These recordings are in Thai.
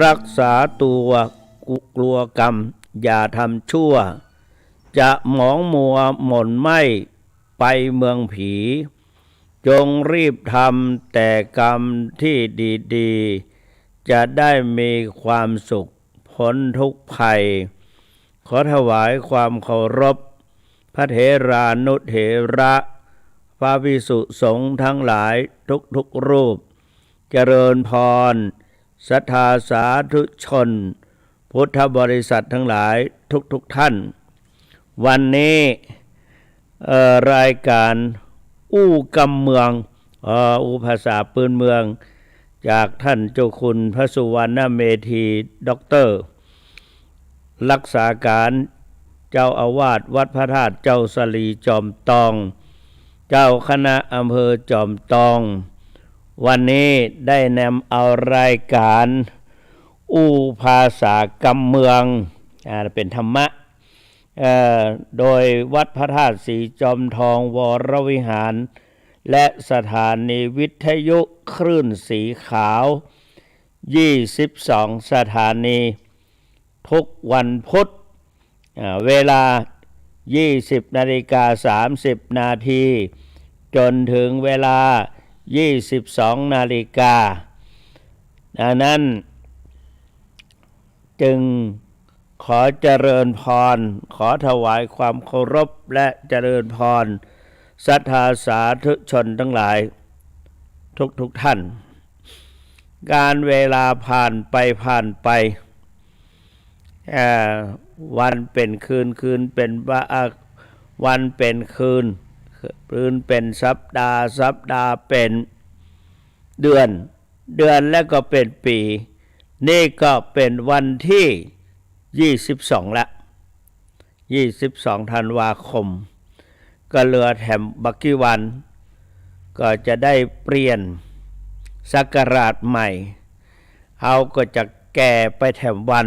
รักษาตัวกลัวกรรมอย่าทำชั่วจะหมองมัวหม่นไหมไปเมืองผีจงรีบทำแต่กรรมที่ดีๆจะได้มีความสุขพ้นทุกภัยขอถวายความเคารพพระเถรานุเถระพระภิกษุสงฆ์ทั้งหลายทุกรูปเจริญพรศรัทธาสาธุชนพุทธบริษัททั้งหลายทุกท่านวันนี้รายการอู้กำเมืองอู้ภาษาปืนเมืองจากท่านเจ้าคุณพระสุวรรณเมธีด็อกเตอร์รักษาการเจ้าอาวาสวัดพระธาตุเจ้าสลีจอมตองเจ้าคณะอำเภอจอมตองวันนี้ได้นำเอารายการอู้ภาษากำเมืองเป็นธรรมะโดยวัดพระธาตุสีจอมทองวรวิหารและสถานีวิทยุคลื่นสีขาว22สถานีทุกวันพุธเวลา 20:30 นาทีจนถึงเวลา 22 นาฬิกาดังนั้นจึงขอเจริญพรขอถวายความเคารพและเจริญพรศรัทธาสาธุชนทั้งหลายทุกท่านการเวลาผ่านไปวันเป็นคืนเป็นวันเป็นคืนเป็นสัปดาห์เป็นเดือนแล้วก็เป็นปีนี่ก็เป็นวันที่22ละ22ธันวาคมก็เหลือแถมบักกี่วันก็จะได้เปลี่ยนศักราชใหม่เอาก็จะแก่ไปแถมวัน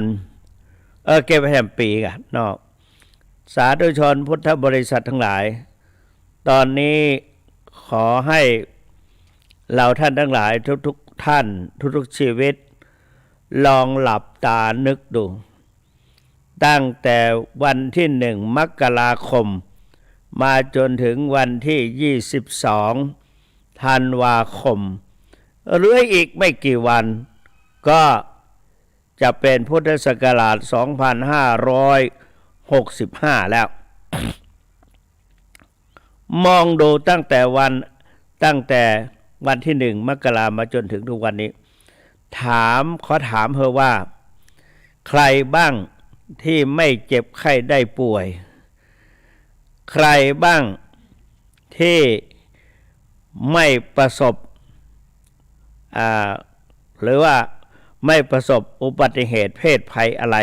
แก่ไปแถมปีกันเนาะสาธุชนพุทธบริษัททั้งหลายตอนนี้ขอให้เราท่านทั้งหลายทุกท่านทุกชีวิตลองหลับตานึกดูตั้งแต่วันที่1 มกราคมมาจนถึงวันที่22ธันวาคมเหลืออีกไม่กี่วันก็จะเป็นพุทธศักราช2565แล้วมองดูตั้งแต่วันที่1 มกรามาจนถึงทุกวันนี้ขอถามเธอว่าใครบ้างที่ไม่เจ็บไข้ได้ป่วยใครบ้างที่ไม่ประสบหรือว่าไม่ประสบอุบัติเหตุเพศภัยอะไร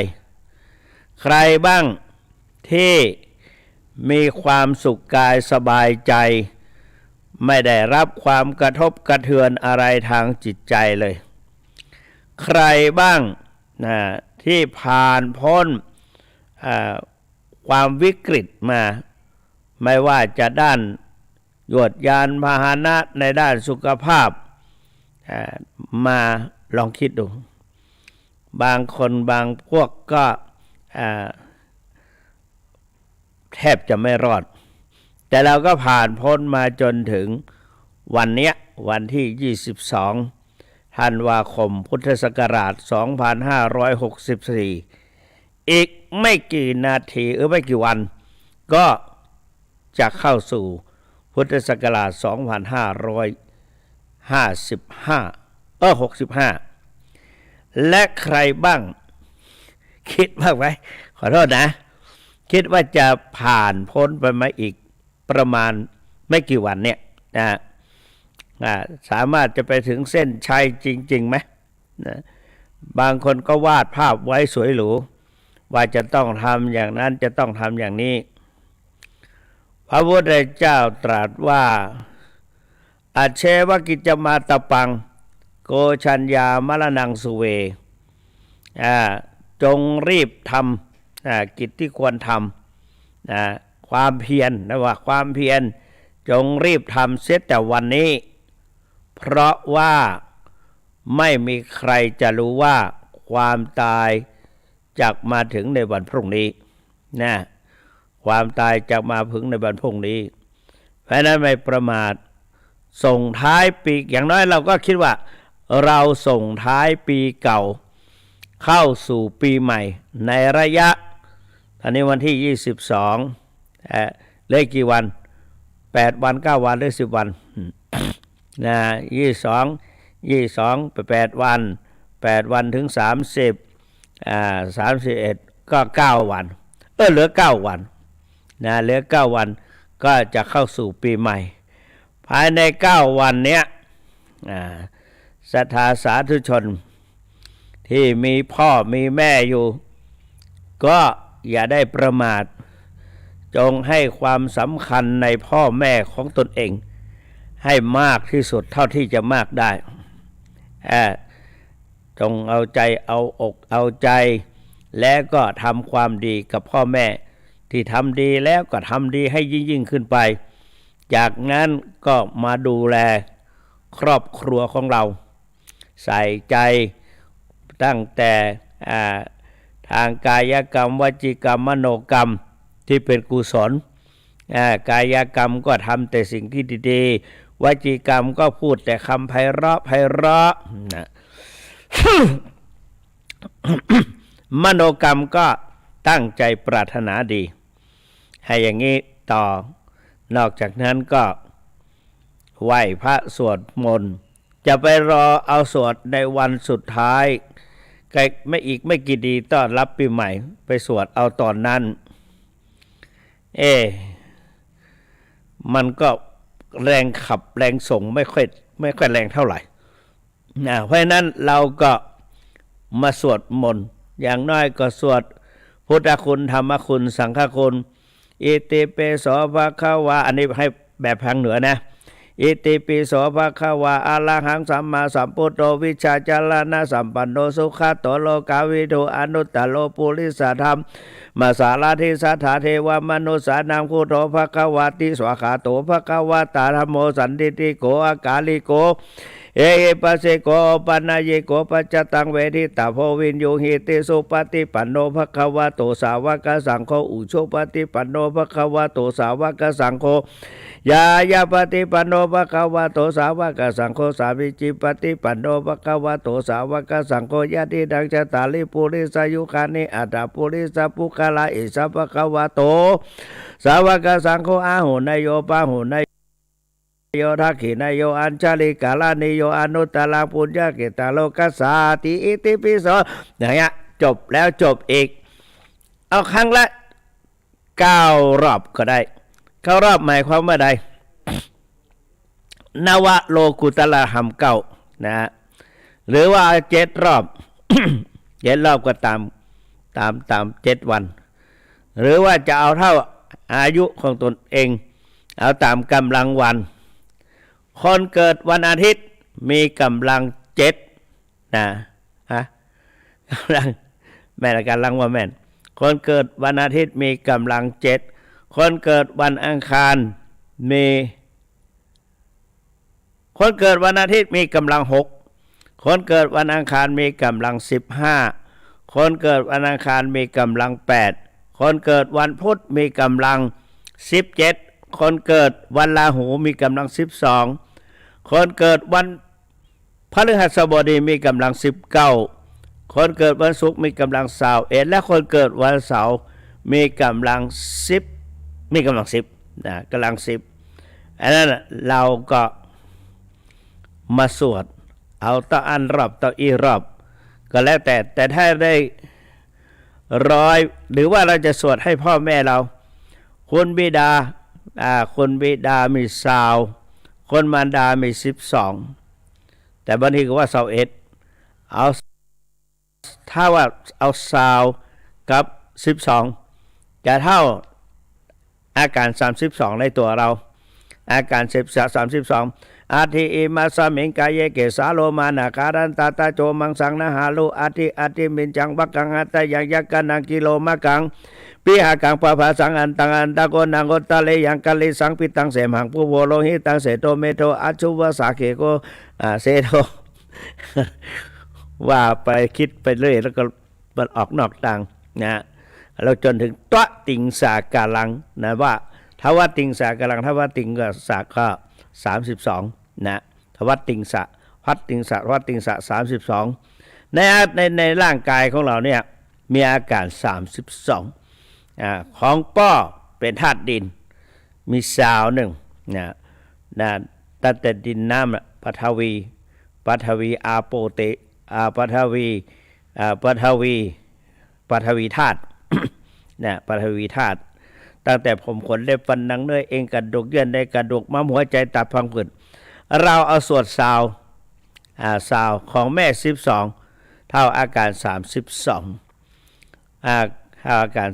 ใครบ้างที่มีความสุขกายสบายใจไม่ได้รับความกระทบกระเทือนอะไรทางจิตใจเลยใครบ้างที่ผ่านพ้นความวิกฤตมาไม่ว่าจะด้านยวดยานพาหนะในด้านสุขภาพมาลองคิดดูบางคนบางพวกก็แทบจะไม่รอดแต่เราก็ผ่านพ้นมาจนถึงวันนี้วันที่22ธันวาคมพุทธศักราช2564อีกไม่กี่นาทีไม่กี่วันก็จะเข้าสู่พุทธศักราช65และใครบ้างคิดบ้างไหมขอโทษนะคิดว่าจะผ่านพ้นไปมาอีกประมาณไม่กี่วันเนี่ยสามารถจะไปถึงเส้นชัยจริงๆไหมบางคนก็วาดภาพไว้สวยหรูว่าจะต้องทำอย่างนั้นจะต้องทำอย่างนี้พระพุทธเจ้าตรัสว่าอาเชวกิจจมาตปังโกชัญญามรณังสุเวจงรีบทำกิจที่ควรทำความเพียรนะว่าความเพียรจงรีบทำเสียแต่วันนี้เพราะว่าไม่มีใครจะรู้ว่า ความตายจะมาถึงในวันพรุ่งนี้นะความตายจะมาถึงในวันพรุ่งนี้เพราะนั้นไม่ประมาทส่งท้ายปีอย่างน้อยเราก็คิดว่าเราส่งท้ายปีเก่าเข้าสู่ปีใหม่ในระยะตอนนี้วันที่22เหลือกี่วัน8วัน9วันหรือ10วันนะ22 8วันถึง3031ก็9วันเหลือ9วันนะเหลือ9วันก็จะเข้าสู่ปีใหม่ภายใน9วันเนี้ยศรัทธาสาธุชนที่มีพ่อมีแม่อยู่ก็อย่าได้ประมาทจงให้ความสำคัญในพ่อแม่ของตนเองให้มากที่สุดเท่าที่จะมากได้จงเอาใจเอาอกเอาใจและก็ทำความดีกับพ่อแม่ที่ทำดีแล้วก็ทำดีให้ยิ่งขึ้นไปจากนั้นก็มาดูแลครอบครัวของเราใส่ใจตั้งแต่ทางกายกรรมวจีกรรมมโนกรรมที่เป็นกุศลกายกรรมก็ทำแต่สิ่งที่ดีๆวจีกรรมก็พูดแต่คำไพเราะนะ มโนกรรมก็ตั้งใจปรารถนาดีให้อย่างนี้ต่อนอกจากนั้นก็ไหว้พระสวดมนต์จะไปรอเอาสวดในวันสุดท้ายไม่กี่ดีต้อนรับปีใหม่ไปสวดเอาตอนนั้นมันก็แรงขับแรงส่งไม่ค่อยแรงเท่าไหร่เพราะฉะนั้นเราก็มาสวดมนต์อย่างน้อยก็สวดพุทธคุณธรรมคุณสังฆคุณอิติปิโสภะคะวะอันนี้ให้แบบทางเหนือนะอิติปิโสภะคะวะอะระหังสัมมาสัมพุทโธวิชชาจารณะสัมปันโนสุขโตโลกาวิทูอนุตตโลปุริสธรรมมาสาราธิสัทธาเทวมนุสานังพุทโธภะคะวะติสวากขาโตภะคะวะตาธัมโมสันติติโกอากาลิโกเอปัสสิโกปนัยโกปัจจตังเวทิตาโพวินโยหิติสุปฏิปันโนภควโตสาวกสังโฆอุชุปฏิปันโนภควโตสาวกสังโฆยายาปฏิปันโนภควโตสาวกสังโฆสาวิจิปฏิปันโนภควโตสาวกสังโฆยะติดังจตาลิปุริสยุคานิอัตตปุริสปุคลาอิสัพภควโตสาวกสังโฆอาหุนโยปาหุนโยทักขินโยอัญชลิกาลานิโยอนุตตลังปุญญเกตาโลกัสสาติอิติปิโสอย่างเงี้ยจบแล้วจบอีกเอาครั้งละ9 รอบก็ได้9 รอบหมายความว่าใดนวโลกุตละหัม9นะหรือว่า7 รอบ 7 รอบก็ตาม7 วันหรือว่าจะเอาเท่าอายุของตนเองเอาตามกำลังวันคนเกิดวันอาทิตย์มีกำลัง7นะกำลังแม่นกำลังว่าแม่นคนเกิดวันอาทิตย์มีกำลัง7คนเกิดวันอังคารมีคนเกิดวันอาทิตย์มีกำลัง6คนเกิดวันอังคารมีกำลัง15คนเกิดวันอังคารมีกำลัง8คนเกิดวันพุธมีกำลัง17คนเกิดวันราหูมีกำลัง12คนเกิดวันพฤหัสบดีมีกำลัง19คนเกิดวันศุกร์มีกำลัง21และคนเกิดวันเสาร์มีกำลัง10นะกำลัง10อันนั้นเราก็มาสวดเอาต่ออันรอบต่ออีรอบก็แล้วแต่ถ้าได้100หรือว่าเราจะสวดให้พ่อแม่เราคนบิดามี20คนมารดามี12แต่บางทีก็ว่า21เอาถ้าว่าเอา20กับ12จะเท่าอาการ32ในตัวเราอาการ32อาทิอิมาสมิงกายเยเกสาโลมานาคารันตาตาโจมังสังนาหาลุอาทิมินจังวักกังหัตยังยักกันังกิโลมะกังปิหากังปะภาสังอันตังอันตะโกนังโกตะเลยังกะลิสังปิตังเสมังปุโวโลหิตังเสโตเมโตอัจฉุวสาเขโกเสโต ว่าไปคิดไปเรื่อยแล้วก็มันออกนอกทางนะเราจนถึงตะติงสากาลังนะว่าถ้าว่าติงสากาลังถ้าว่าติงก็สาก็32นะถ้าว่าติงสะวัดติงสะวัดติงสะ32ในร่างกายของเราเนี่ยมีอาการ32ของป้อเป็นธาตุดินมีสาวหนึ่งนะตั้งแต่ดินน้ำปฐวีอาโปเตปฐวีธาตุนะปฐวีธาตุตั้งแต่ผมขนเล็บฟันหนังเนื้อเอ็นกระดูกเยื่อในกระดูกม้ามหัวใจตับพังผืดเราเอาส่วนซาวของแม่12เท่าอาการ32อาการ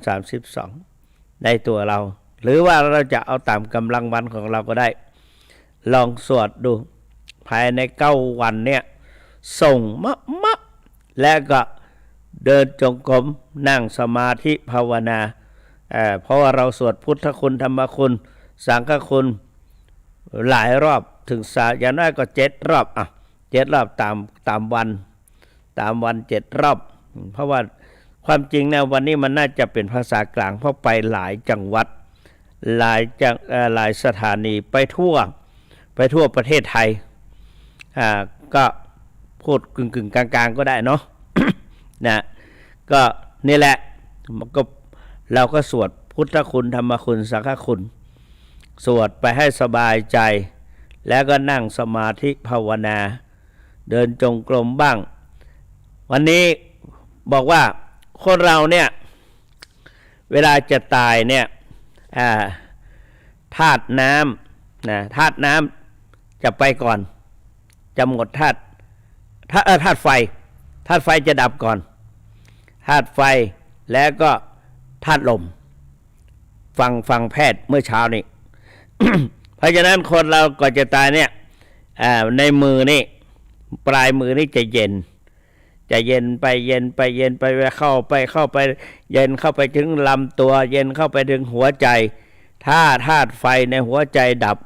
32ในตัวเราหรือว่าเราจะเอาตามกำลังวันของเราก็ได้ลองสวดดูภายใน9 วันเนี่ยส่งมะและก็เดินจงกรมนั่งสมาธิภาวนาเพราะว่าเราสวดพุทธคุณธรรมคุณสังฆคุณหลายรอบถึงอย่างน้อยก็7 รอบ7 รอบตามวัน7 รอบเพราะว่าความจริงนะวันนี้มันน่าจะเป็นภาษากลางเพราะไปหลายจังหวัดหลายสถานีไปทั่วประเทศไทยก็พูดกึ่งกลางๆก็ได้เนาะ นะก็นี่แหละมันก็เราก็สวดพุทธคุณธรรมคุณสังฆคุณสวดไปให้สบายใจแล้วก็นั่งสมาธิภาวนาเดินจงกรมบ้างวันนี้บอกว่าคนเราเนี่ยเวลาจะตายเนี่ยธาตุน้ำนะธาตุน้ำจะไปก่อนจะหมดธาตุไฟจะดับก่อนธาตุไฟแล้วก็ธาตุลมฟังแพทย์เมื่อเช้านี้ เพราะฉะนั้นคนเราก่อนจะตายเนี่ยในมือนี่ปลายมือนี่จะเย็นไปเข้าไปเย็นเข้าไปถึงลำตัวเย็นเข้าไปถึงหัวใจถ้าธาตุไฟในหัวใจดับ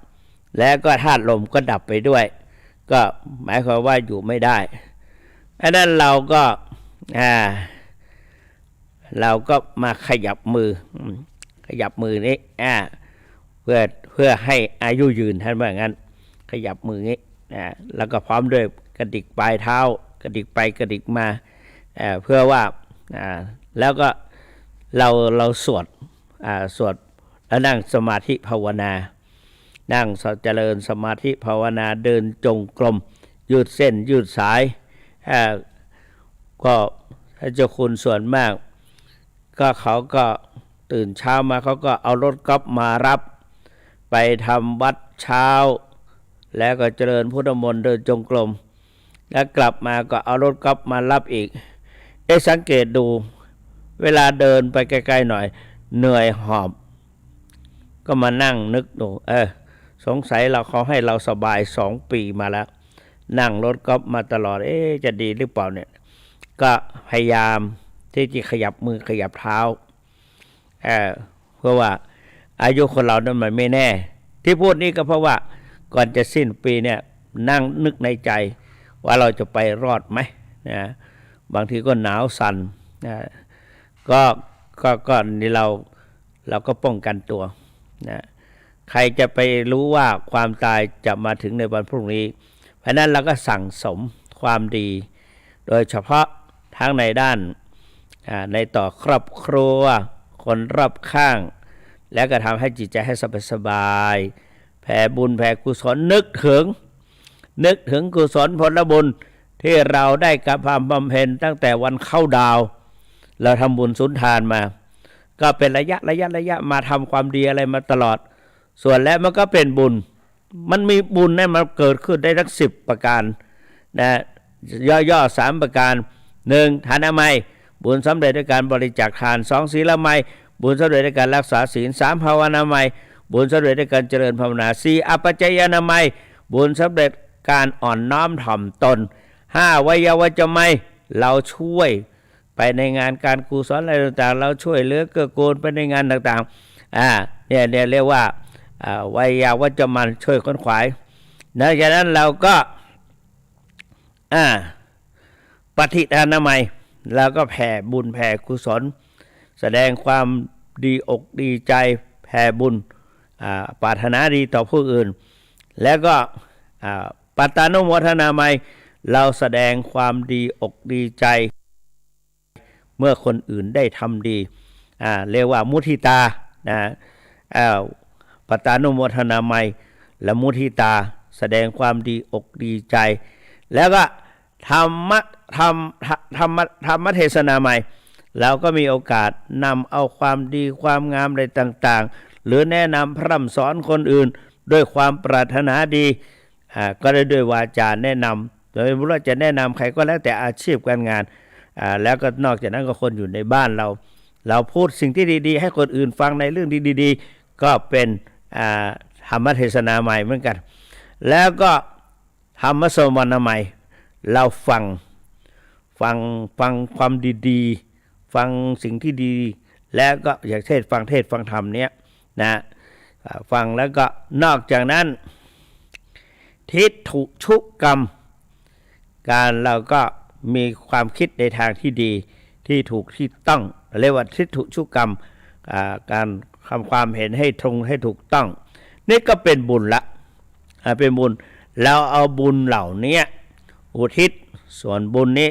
แล้วก็ธาตุลมก็ดับไปด้วยก็หมายความว่าอยู่ไม่ได้อันนั้นเราก็มาขยับมือนี้เพื่อให้อายุยืนท่านว่างั้นขยับมือนี้แล้วก็พร้อมด้วยกระดิกปลายเท้ากระดิกไปกระดิกมาเพื่อว่าแล้วก็เราสวดแล้วนั่งสมาธิภาวนานั่งเจริญสมาธิภาวนาเดินจงกรมยืดเส้นยืดสายก็เจ้าคุณส่วนมากก็เขาก็ตื่นเช้ามาเขาก็เอารถกอล์ฟมารับไปทำวัดเช้าแล้วก็เจริญพุทธมนต์เดินจงกรมแล้วกลับมาก็เอารถกอล์ฟมารับอีกสังเกตดูเวลาเดินไปไกลๆหน่อยเหนื่อยหอบก็มานั่งนึกดูสงสัยเขาให้เราสบาย2 ปีมาแล้วนั่งรถกอล์ฟมาตลอดจะดีหรือเปล่าเนี่ยก็พยายามที่จะขยับมือขยับเท้าเพราะว่าอายุคนเรานั้นมันไม่แน่ที่พูดนี้ก็เพราะว่าก่อนจะสิ้นปีเนี่ยนั่งนึกในใจว่าเราจะไปรอดไหมนะบางทีก็หนาวสั่นก็นี่เราก็ป้องกันตัวนะใครจะไปรู้ว่าความตายจะมาถึงในวันพรุ่งนี้เพราะนั้นเราก็สั่งสมความดีโดยเฉพาะทั้งในด้านในต่อครอบครัวคนรอบข้างแล้วก็ทำให้จิตใจให้สบายแผ่บุญแผ่กุศลนึกถึงกุศลผลบุญที่เราได้กระทำบำเพ็ญตั้งแต่วันเข้าดาวเราทำบุญสุนทานมาก็เป็นระยะมาทำความดีอะไรมาตลอดส่วนแล้วมันก็เป็นบุญมันมีบุญเนี่ยมันเกิดขึ้นได้ทั้ง10 ประการนะย่อๆ3 ประการ1ทานามัยบุญสำเร็จด้วยการบริจาคทาน2ศีลไมยบุญสำเร็จด้วยการรักษาศีล3ภาวนาไมยบุญสำเร็จด้วยการเจริญภาวนา4อปัจจยนามัยบุญสำเร็จการอ่อนน้อมถ่อมตน5วิยวัจจะไมยเราช่วยไปในงานการกุศลอะไรต่างๆเราช่วยเหลือเกื้อกูลไปในงานต่างๆเนี่ยเรียกว่าวิยวัจจะมันช่วยขนขวายดังนั้นเราก็ ปฏิทานามัยแล้วก็แผ่บุญแผ่กุศลแสดงความดีอกดีใจแผ่บุญปรารถนาดีต่อผู้อื่นแล้วก็ปัตตานุโมทนาไมยเราแสดงความดีอกดีใจเมื่อคนอื่นได้ทำดีเรียกว่ามุทิตานะปัตตานุโมทนาไมยและมุทิตาแสดงความดีอกดีใจแล้วก็ธรรมเทศนาใหม่เราก็มีโอกาสนำเอาความดีความงามอะไรต่างๆหรือแนะนำพร่ำสอนคนอื่นด้วยความปรารถนาดีก็ได้ด้วยวาจาแนะนำโดยไม่ว่าจะแนะนำใครก็แล้วแต่อาชีพการงานแล้วก็นอกจากนั้นก็คนอยู่ในบ้านเราพูดสิ่งที่ดีๆให้คนอื่นฟังในเรื่องดีๆก็เป็นธรรมเทศนาใหม่เหมือนกันแล้วก็ธรรมสวนาใหม่เราฟังความดีๆฟังสิ่งที่ดีแล้วก็อย่างเช่นฟังเทศฟังธรรมเนี้ยนะฟังแล้วก็นอกจากนั้นทิฏฐุชุกรรมการเราก็มีความคิดในทางที่ดีที่ถูกที่ต้องเรียกว่าทิฏฐุชุกรรมการทำความเห็นให้ตรงให้ถูกต้องนี่ก็เป็นบุญละเป็นบุญแล้วเอาบุญเหล่านี้อุทิศส่วนบุญนี้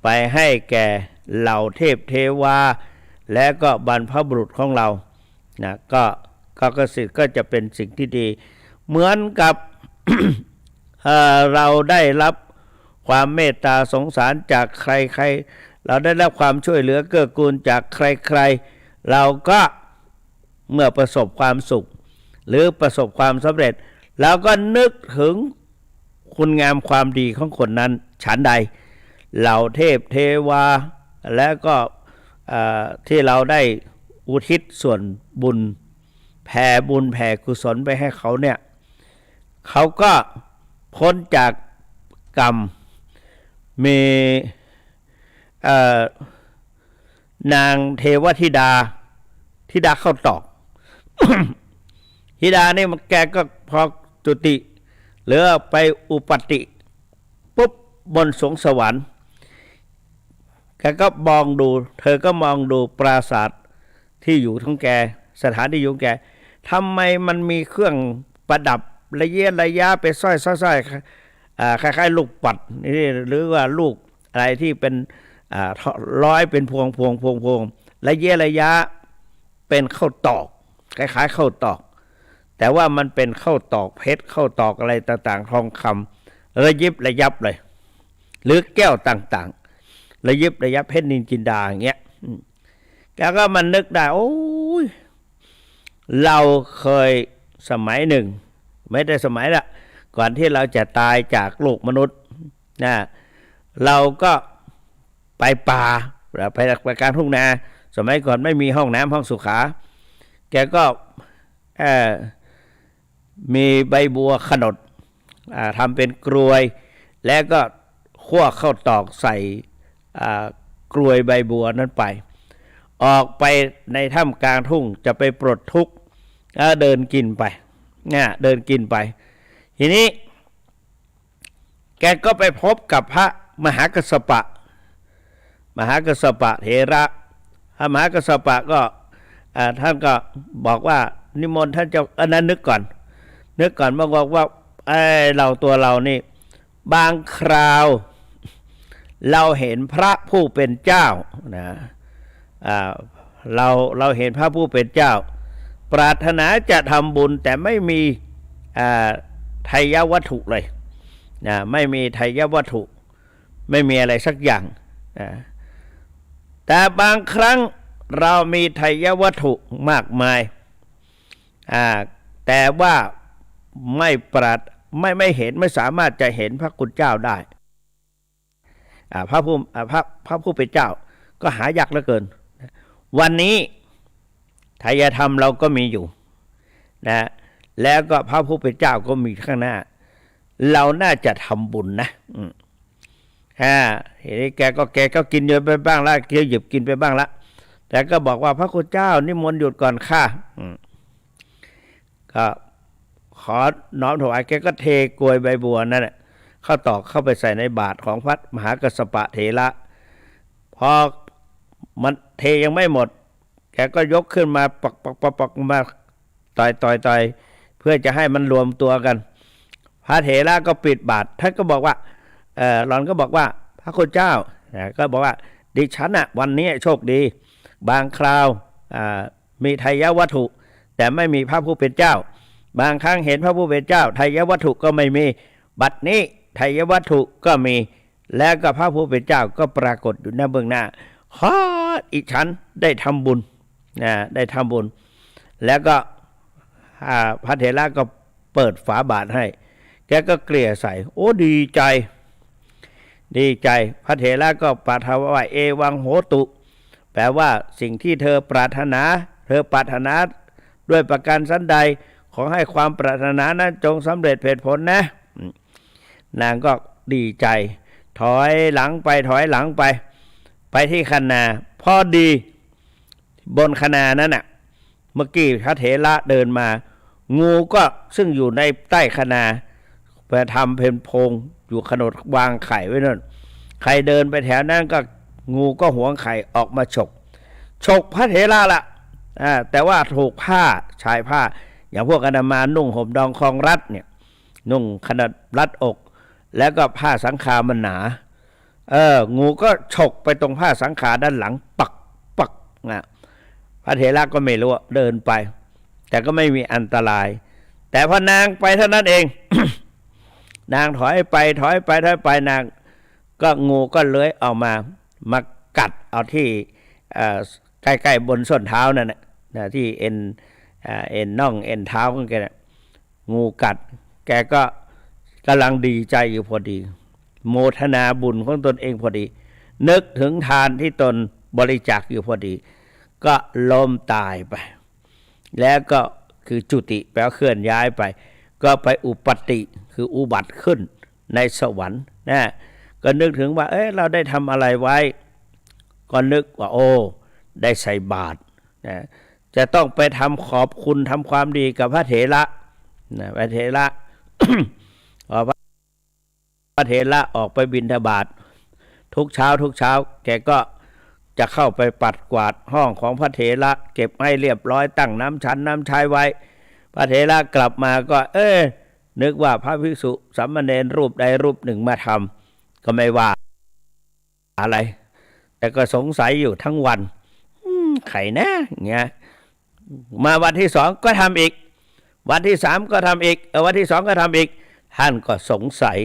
ไปให้แก่เหล่าเทพเทวาและก็บรรพบุรุษของเรานะก็สิก็จะเป็นสิ่งที่ดีเหมือนกับ เราได้รับความเมตตาสงสารจากใครๆเราได้รับความช่วยเหลือเกื้อกูลจากใครๆเราก็เมื่อประสบความสุขหรือประสบความสำเร็จเราก็นึกถึงคุณงามความดีของคนนั้นฉันใดเหล่าเทพเทวาและก็ที่เราได้อุทิศส่วนบุญแผ่บุญแผ่กุศลไปให้เขาเนี่ยเขาก็พ้นจากกรรมมีนางเทวธิดาเข้าตอก ธิดานี่มันแกก็พอจุติหรือไปอุปติปุ๊บบนสวงสวรรค์แกก็มองดูเธอก็มองดูปราสาทที่อยู่ของแกสถานที่อยู่ของแกทำไมมันมีเครื่องประดับระยะไปสร้อยคล้ายๆลูกปัดนี่หรือว่าลูกอะไรที่เป็นร้อยเป็นพวงระยะเป็นข้าวตอกคล้ายๆข้าวตอกแต่ว่ามันเป็นข้าวตอกเพชรข้าวตอกอะไรต่างๆทองคำระยิบระยับเลยหรือแก้วต่างๆระยิบระยับเพชรนินจินดาอย่างเงี้ยแล้วก็มันนึกได้โอ้ยเราเคยสมัยหนึ่งไม่ได้สมัยละก่อนที่เราจะตายจากโลกมนุษย์นะเราก็ไปป่าไปกลางทุ่งนาสมัยก่อนไม่มีห้องน้ำห้องสุขาแกก็มีใบบัวขนดทำเป็นกรวยแล้วก็คั่วข้าวตอกใส่กรวยใบบัวนั้นไปออกไปในถ้ำกลางทุ่งจะไปปลดทุกข์เดินกินไปเดินกินไปทีนี้แกก็ไปพบกับพระมหากัสสปะเถระพระมหากัสสปะก็ท่านก็บอกว่านิมนต์ท่านเจ้านั้นนึกก่อนบอกว่าเราตัวเรานี่บางคราวเราเห็นพระผู้เป็นเจ้านะเราเห็นพระผู้เป็นเจ้าปรารถนาจะทำบุญแต่ไม่มีไทยวัตถุเลยนะไม่มีไทยวัตถุไม่มีอะไรสักอย่างนะแต่บางครั้งเรามีไทยวัตถุมากมายแต่ว่าไม่เห็นไม่สามารถจะเห็นพระคุณเจ้าได้พระผู้เป็นเจ้าก็หายากเหลือเกินวันนี้ไทยธรรมเราก็มีอยู่นะแล้วก็พระผู้เป็นเจ้าก็มีข้างหน้าเราน่าจะทำบุญนะเห็นแกก็กินเยอะไปบ้างละเกี่ยวหยิบกินไปบ้างละแต่ก็บอกว่าพระคุณเจ้านิมนต์หยุดก่อนค่ะก็ขอน้อมถวายแกก็เทกรวยใบบัวนั่นแหละ ข้าวตอกเข้าไปใส่ในบาตรของพระมหากัสสปะเถระพอมันเทยังไม่หมดแกก็ยกขึ้นมาปักมาต่อยเพื่อจะให้มันรวมตัวกันพระเถระก็ปิดบาตรท่านก็บอกว่าหลอนก็บอกว่าพระคุณเจ้าก็บอกว่าดิฉันน่ะวันนี้โชคดีบางคราวมีไทยวัตถุแต่ไม่มีพระผู้เป็นเจ้าบางครั้งเห็นพระผู้เป็นเจ้าไทยวัตถุก็ไม่มีบัดนี้ไทยวัตถุก็มีแล้วก็พระผู้เป็นเจ้าก็ปรากฏอยู่หน้าเบื้องหน้าอีฉันได้ทำบุญได้ทำบุญแล้วก็พระเถระก็เปิดฝาบาตรให้แกก็เกลี่ยใส่โอ้ดีใจพระเถระก็ปรารถนาว่าเอวังโหตุแปลว่าสิ่งที่เธอปรารถนาด้วยประการชั้นใดขอให้ความปรารถนานั้นจงสำเร็จผลนะนางก็ดีใจถอยหลังไปที่คณาพอดีบนคณานั้นน่ะเมื่อกี้พระเถระเดินมางูก็ซึ่งอยู่ในใต้คณาไปทำเป็นโพรงอยู่ขนดวางไข่ไว้นั่นใครเดินไปแถวนั้นก็งูก็หวงไข่ออกมาฉกพระเถระละแต่ว่าถูกผ้าชายผ้าอย่างพวกอาตมานุ่งห่มดองคองรัดเนี่ยนุ่งขนาดรัดอกแล้วก็ผ้าสังขามันหนางูก็ฉกไปตรงผ้าสังขาด้านหลังปักพระเถระก็ไม่รู้เดินไปแต่ก็ไม่มีอันตรายแต่พอนางไปเท่านั้นเอง นางถอยไปนางก็งูก็เลื้อยออกมากัดเอาที่ใกล้ๆบนส้นเท้านั่นนะที่เอ็นน่องเอ็นเท้าของแกนะงูกัดแกก็กำลังดีใจอยู่พอดีโมทนาบุญของตนเองพอดีนึกถึงทานที่ตนบริจาคอยู่พอดีก็ล้มตายไปแล้วก็คือจุติแปลว่าเคลื่อนย้ายไปก็ไปอุปัติคืออุบัติขึ้นในสวรรค์นะก็นึกถึงว่าเราได้ทำอะไรไว้ก็นึกว่าได้ใส่บาตรนะจะต้องไปทำขอบคุณทำความดีกับพระเถระนะพระเถระ พระเถระออกไปบิณฑบาตทุกเช้าแกก็จะเข้าไปปัดกวาดห้องของพระเถระเก็บให้เรียบร้อยตั้งน้ำฉันน้ำชายไว้พระเถระกลับมาก็นึกว่าพระภิกษุสามเณรรูปใดรูปหนึ่งมาทำก็ไม่ว่าอะไรแต่ก็สงสัยอยู่ทั้งวันไข่นะเงี้ยมาวันที่สองก็ทำอีกวันที่สามก็ทำอีกวันที่สองก็ทำอีกท่านก็สงสัย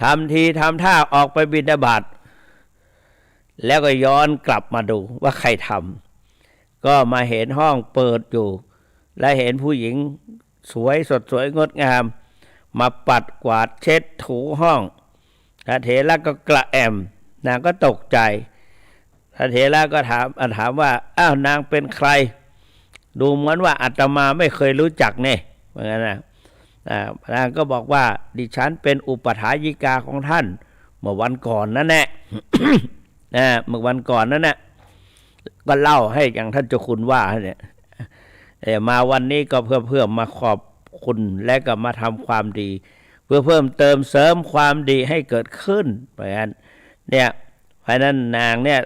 ทำทีทำท่าออกไปบิณฑบาตแล้วก็ย้อนกลับมาดูว่าใครทำก็มาเห็นห้องเปิดอยู่และเห็นผู้หญิงสวยสดสวยงดงามมาปัดกวาดเช็ดถูห้องพระเถระก็กระแอมนางก็ตกใจพระเถระก็ถามว่าอ้าวนางเป็นใครดูเหมือนว่าอาตมาไม่เคยรู้จักเนี่ยเหมือนกันนะนางก็บอกว่าดิฉันเป็นอุปถายิกาของท่านเมื่อวันก่อนนั่นแหละ เมื่อวันก่อนนั่นแหละก็เล่าให้อย่างท่านเจ้าคุณว่าเนี่ยมาวันนี้ก็เพื่อมาขอบคุณและก็มาทำความดีเพื่อเพิ่มเติมเสริมความดีให้เกิดขึ้นเพราะงั้นเนี่ยเพราะนั้นนางเนี่ย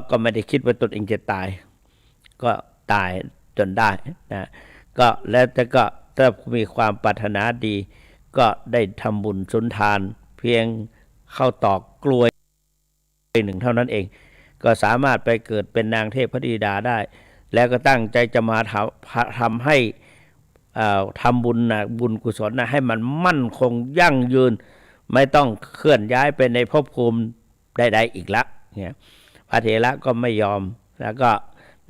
ก็ไม่ได้คิดว่าตนเองจะตายก็ตายจนได้นะก็แล้วแต่ก็ถ้ามีความปรารถนาดีก็ได้ทำบุญสุนทานเพียงเข้าตอกกลวยหนึ่งเท่านั้นเองก็สามารถไปเกิดเป็นนางเทพธิดาได้แล้วก็ตั้งใจจะมาทำให้ทำบุญบุญกุศลให้มันมั่นคงยั่งยืนไม่ต้องเคลื่อนย้ายไปในภพภูมิใดๆอีกละเนี่ยพระเถระก็ไม่ยอมแล้วก็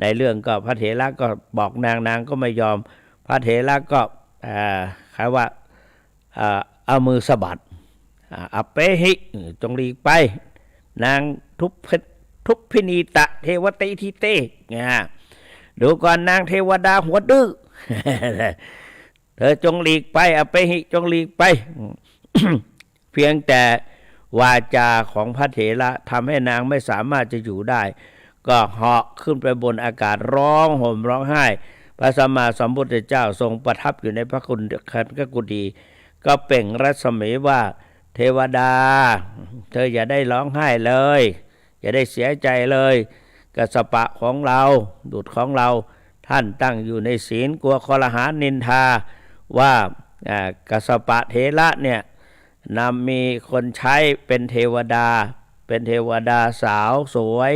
ในเรื่องก็พระเถระก็บอกนางก็ไม่ยอมพระเถระก็คล้ายว่าเอามือสะบัดอเปหิจงหลีกไปนางทุพพินีตะเทวติทิเตดูก่อนนางเทวดาหัวดื้อ เธอจงหลีกไปอเปหิจงหลีกไป เพียงแต่วาจาของพระเถระทำให้นางไม่สามารถจะอยู่ได้ก็เหาะขึ้นไปบนอากาศร้องห่มร้องไห้พระสัมมาสัมพุทธเจ้าทรงประทับอยู่ในพระคุณขันธกุฎี ก็เปล่งรัศมีว่าเทวดาเธออย่าได้ร้องไห้เลยอย่าได้เสียใจเลยกัสสปะของเราบุตรของเราท่านตั้งอยู่ในศีลกลัวคอรหานินทาว่ากัสสปะเถระเนี่ยมีคนใช้เป็นเทวดาสาวสวย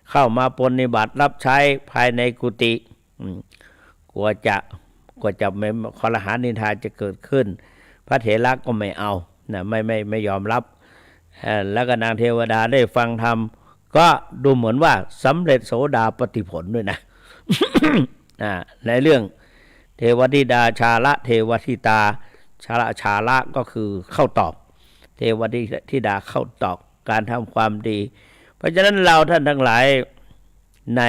เข้ามาปฏิบัติรับใช้ภายในกุฏิกลัวจะคอรหานินทาจะเกิดขึ้นพระเถระก็ไม่เอานะไม่ยอมรับแล้วก็นางเทวดาได้ฟังธรรมก็ดูเหมือนว่าสำเร็จโสดาปัตติผลด้วยนะ ในเรื่องเทวธิดาชาละเทวธิตาชาละก็คือเข้าตอบเทวธิดาเข้าตอบการทำความดีเพราะฉะนั้นเราท่านทั้งหลายใน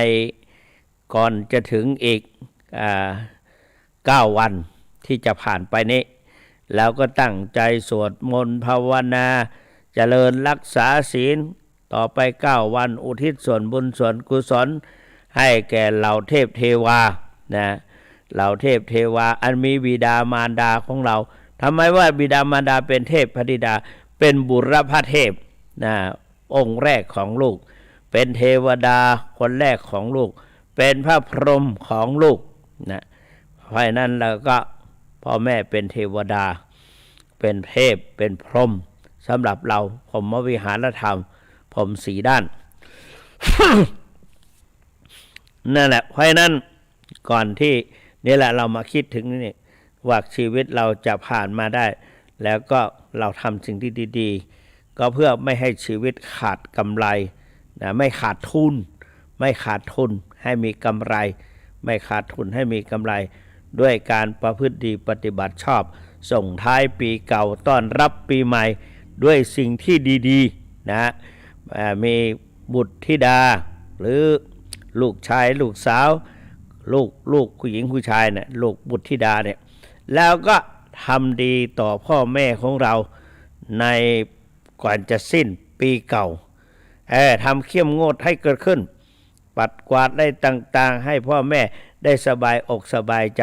ก่อนจะถึงอีก9 วันที่จะผ่านไปนี้แล้วก็ตั้งใจสวดมนต์ภาวนาเจริญรักษาศีลต่อไป9 วันอุทิศส่วนบุญส่วนกุศลให้แก่เหล่าเทพเทวานะเหล่าเทพเทวาอันมีบิดามารดาของเราทำไมว่าบิดามารดาเป็นเทพพธิดาเป็นบุรพเทพนะองค์แรกของลูกเป็นเทวดาคนแรกของลูกเป็นพระพรหมของลูกนะเพราะนั้นเราก็พ่อแม่เป็นเทวดาเป็นเทพเป็นพรหมสำหรับเราพรหมวิหารธรรมพรหมสีด้าน นั่นแหละเพราะนั้นก่อนที่นี่แหละเรามาคิดถึงนี่ว่าชีวิตเราจะผ่านมาได้แล้วก็เราทำสิ่งที่ดีๆก็เพื่อไม่ให้ชีวิตขาดกำไรนะไม่ขาดทุนให้มีกำไรไม่ขาดทุนให้มีกำไรด้วยการประพฤติดีปฏิบัติชอบส่งท้ายปีเก่าต้อนรับปีใหม่ด้วยสิ่งที่ดีๆนะมีบุตรธิดาหรือลูกชายลูกสาวลูกผู้หญิงผู้ชายเนี่ยลูกบุตรธิดาเนี่ยแล้วก็ทำดีต่อพ่อแม่ของเราในก่อนจะสิ้นปีเก่าทำเข้มงวดให้เกิดขึ้นปัดกวาดได้ต่างๆให้พ่อแม่ได้สบายอกสบายใจ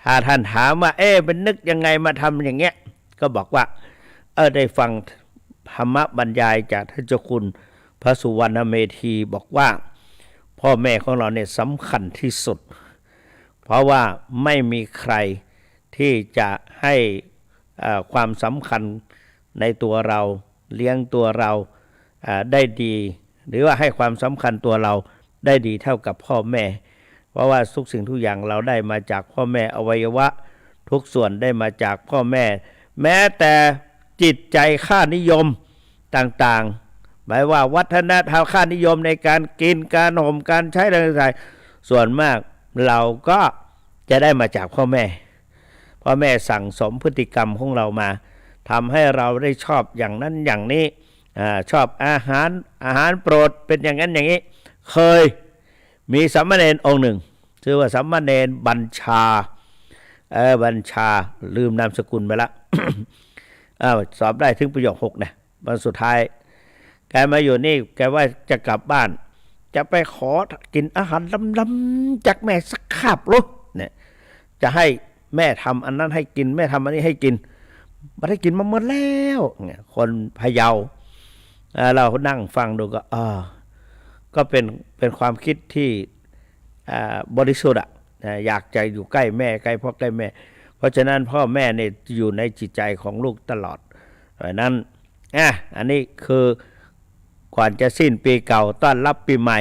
ถ้าท่านถามว่าเป็นนึกยังไงมาทำอย่างเงี้ยก็บอกว่าได้ฟังธรรมบรรยายจากท่านเจ้าคุณพระสุวรรณเมธีบอกว่าพ่อแม่ของเราเนี่ยสำคัญที่สุดเพราะว่าไม่มีใครที่จะให้ความสำคัญในตัวเราเลี้ยงตัวเราได้ดีหรือว่าให้ความสำคัญตัวเราได้ดีเท่ากับพ่อแม่เพราะว่าทุกสิ่งทุกอย่างเราได้มาจากพ่อแม่อวัยวะทุกส่วนได้มาจากพ่อแม่แม้แต่จิตใจค่านิยมต่างๆหมายว่าวัฒนธรรมค่านิยมในการกินการห่มการใช้ต่างๆส่วนมากเราก็จะได้มาจากพ่อแม่สั่งสมพฤติกรรมของเรามาทำให้เราได้ชอบอย่างนั้นอย่างนี้ชอบอาหารโปรดเป็นอย่างนั้นอย่างนี้เคยมีสามเณรองค์หนึ่งชื่อว่าสามเณรบัญชาลืมนามสกุลไปละ สอบได้ถึงประโยค6นะวันสุดท้ายแกมาอยู่นี่แกว่าจะกลับบ้านจะไปขอกินอาหารล้ำๆจากแม่สักคาบลูกเนี่ยจะให้แม่ทำอันนั้นให้กินแม่ทำอันนี้ให้กินมาได้กินมาหมดแล้วเนี่ยคนพะเยาเรานั่งฟังดูก็เป็นความคิดที่บริสุทธิ์อยากจะอยู่ใกล้แม่ใกล้พ่อใกล้แม่เพราะฉะนั้นพ่อแม่เนี่ยอยู่ในจิตใจของลูกตลอดเพราะนั้นอันนี้คือก่อนจะสิ้นปีเก่าต้อนรับปีใหม่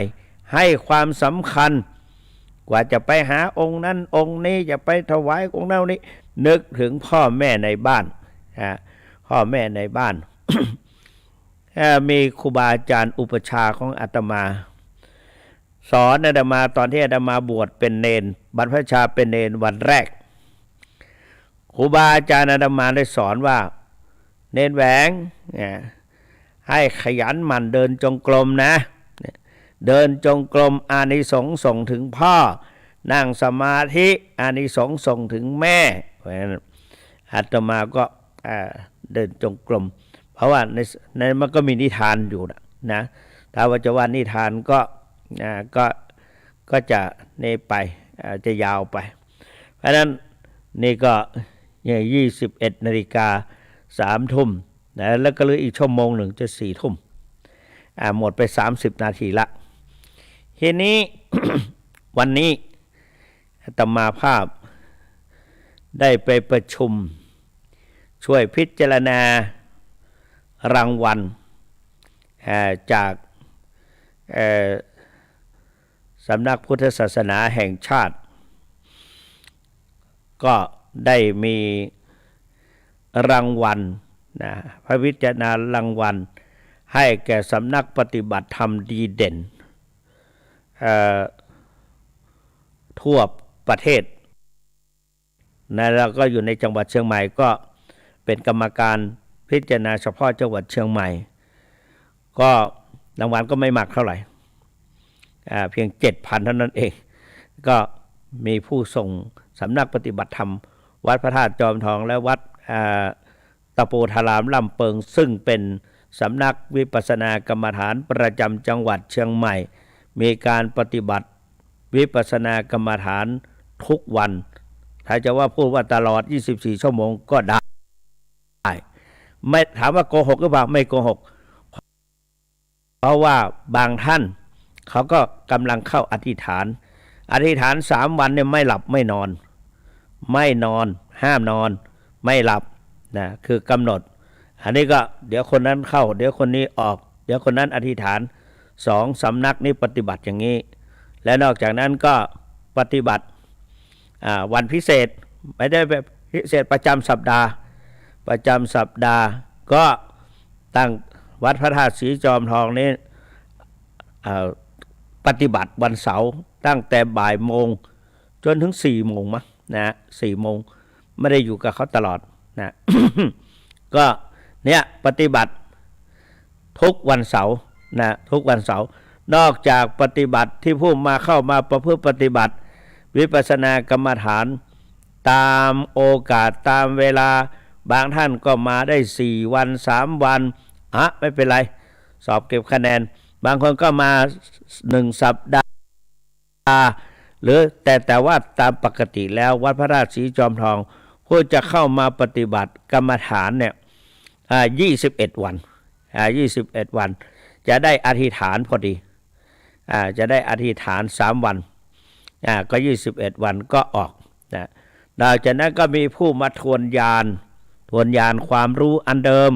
ให้ความสำคัญกว่าจะไปหาองค์นั้นองค์นี้จะไปถวายองค์นั้นนี้นึกถึงพ่อแม่ในบ้านพ่อแม่ในบ้าน มีครูบาอาจารย์อุปชาของอาตมาสอนอาตมาตอนที่อาตมาบวชเป็นเนนบรรพชาเป็นเนนวันแรกครูบาอาจารย์อาตมาได้สอนว่าเนนแหวงให้ขยันหมั่นเดินจงกรมนะเดินจงกรมอานิสงส์ส่งถึงพ่อนั่งสมาธิอานิสงส์ส่งถึงแม่อาตมาก็เดินจงกรมเพราะว่าในมันก็มีนิทานอยู่นะถ้าว่าจะว่านิทานก็จะเนไปจะยาวไปเพราะนั้นนี่ก็ เนี่ย21:03 ทุ่มนะแล้วก็เหลืออีกชั่วโมงหนึ่งจะ4 ทุ่มหมดไป30 นาทีละทีนี้ วันนี้อาตมาภาพได้ไปประชุมช่วยพิจารณารางวัลจากสำนักพุทธศาสนาแห่งชาติก็ได้มีรางวัลนะพระวิจารณารางวัลให้แก่สำนักปฏิบัติธรรมดีเด่นทั่วประเทศนะแล้วก็อยู่ในจังหวัดเชียงใหม่ก็เป็นกรรมการพิจารณาเฉพาะจังหวัดเชียงใหม่ก็รางวัลก็ไม่มากเท่าไหร่เพียง 7,000 เท่านั้นเองก็มีผู้ส่งสำนักปฏิบัติธรรมวัดพระธาตุจอมทองและวัดตะโปธารามลำเปิงซึ่งเป็นสำนักวิปัสสนากรรมฐานประจำจังหวัดเชียงใหม่มีการปฏิบัติวิปัสสนากรรมฐานทุกวันถ้าจะว่าพูดว่าตลอด24 ชั่วโมงก็ได้ไม่ถามว่าโกหกหรือเปล่าไม่โกหกเพราะว่าบางท่านเขาก็กำลังเข้าอธิษฐาน3 วันเนี่ยไม่หลับไม่นอนห้ามนอนไม่หลับนะคือกำหนดอันนี้ก็เดี๋ยวคนนั้นเข้าเดี๋ยวคนนี้ออกเดี๋ยวคนนั้นอธิษฐาน2 สำนักนี้ปฏิบัติอย่างนี้และนอกจากนั้นก็ปฏิบัติวันพิเศษไม่ได้แบบพิเศษประจำสัปดาห์ก็ตั้งวัดพระธาตุศรีจอมทองนี้ปฏิบัติวันเสาร์ตั้งแต่บ่ายโมงจนถึง4 โมงมั้งนะ4 โมงไม่ได้อยู่กับเขาตลอดนะ ก็เนี่ยปฏิบัติทุกวันเสาร์นะทุกวันเสาร์นอกจากปฏิบัติที่ผู้มาเข้ามาประพฤติปฏิบัติวิปัสสนากรรมฐานตามโอกาสตามเวลาบางท่านก็มาได้4 วัน3 วันไม่เป็นไรสอบเก็บคะแนนบางคนก็มา1 สัปดาห์หรือแต่ว่าตามปกติแล้ววัดพระราชสีจอมทองผู้จะเข้ามาปฏิบัติกรรมฐานเนี่ย21 วัน21 วันจะได้อธิษฐานพอดีจะได้อธิษฐาน3 วันก็21 วันก็ออกนะนอกจากนั้นก็มีผู้มาทวนญาณความรู้อันเดิม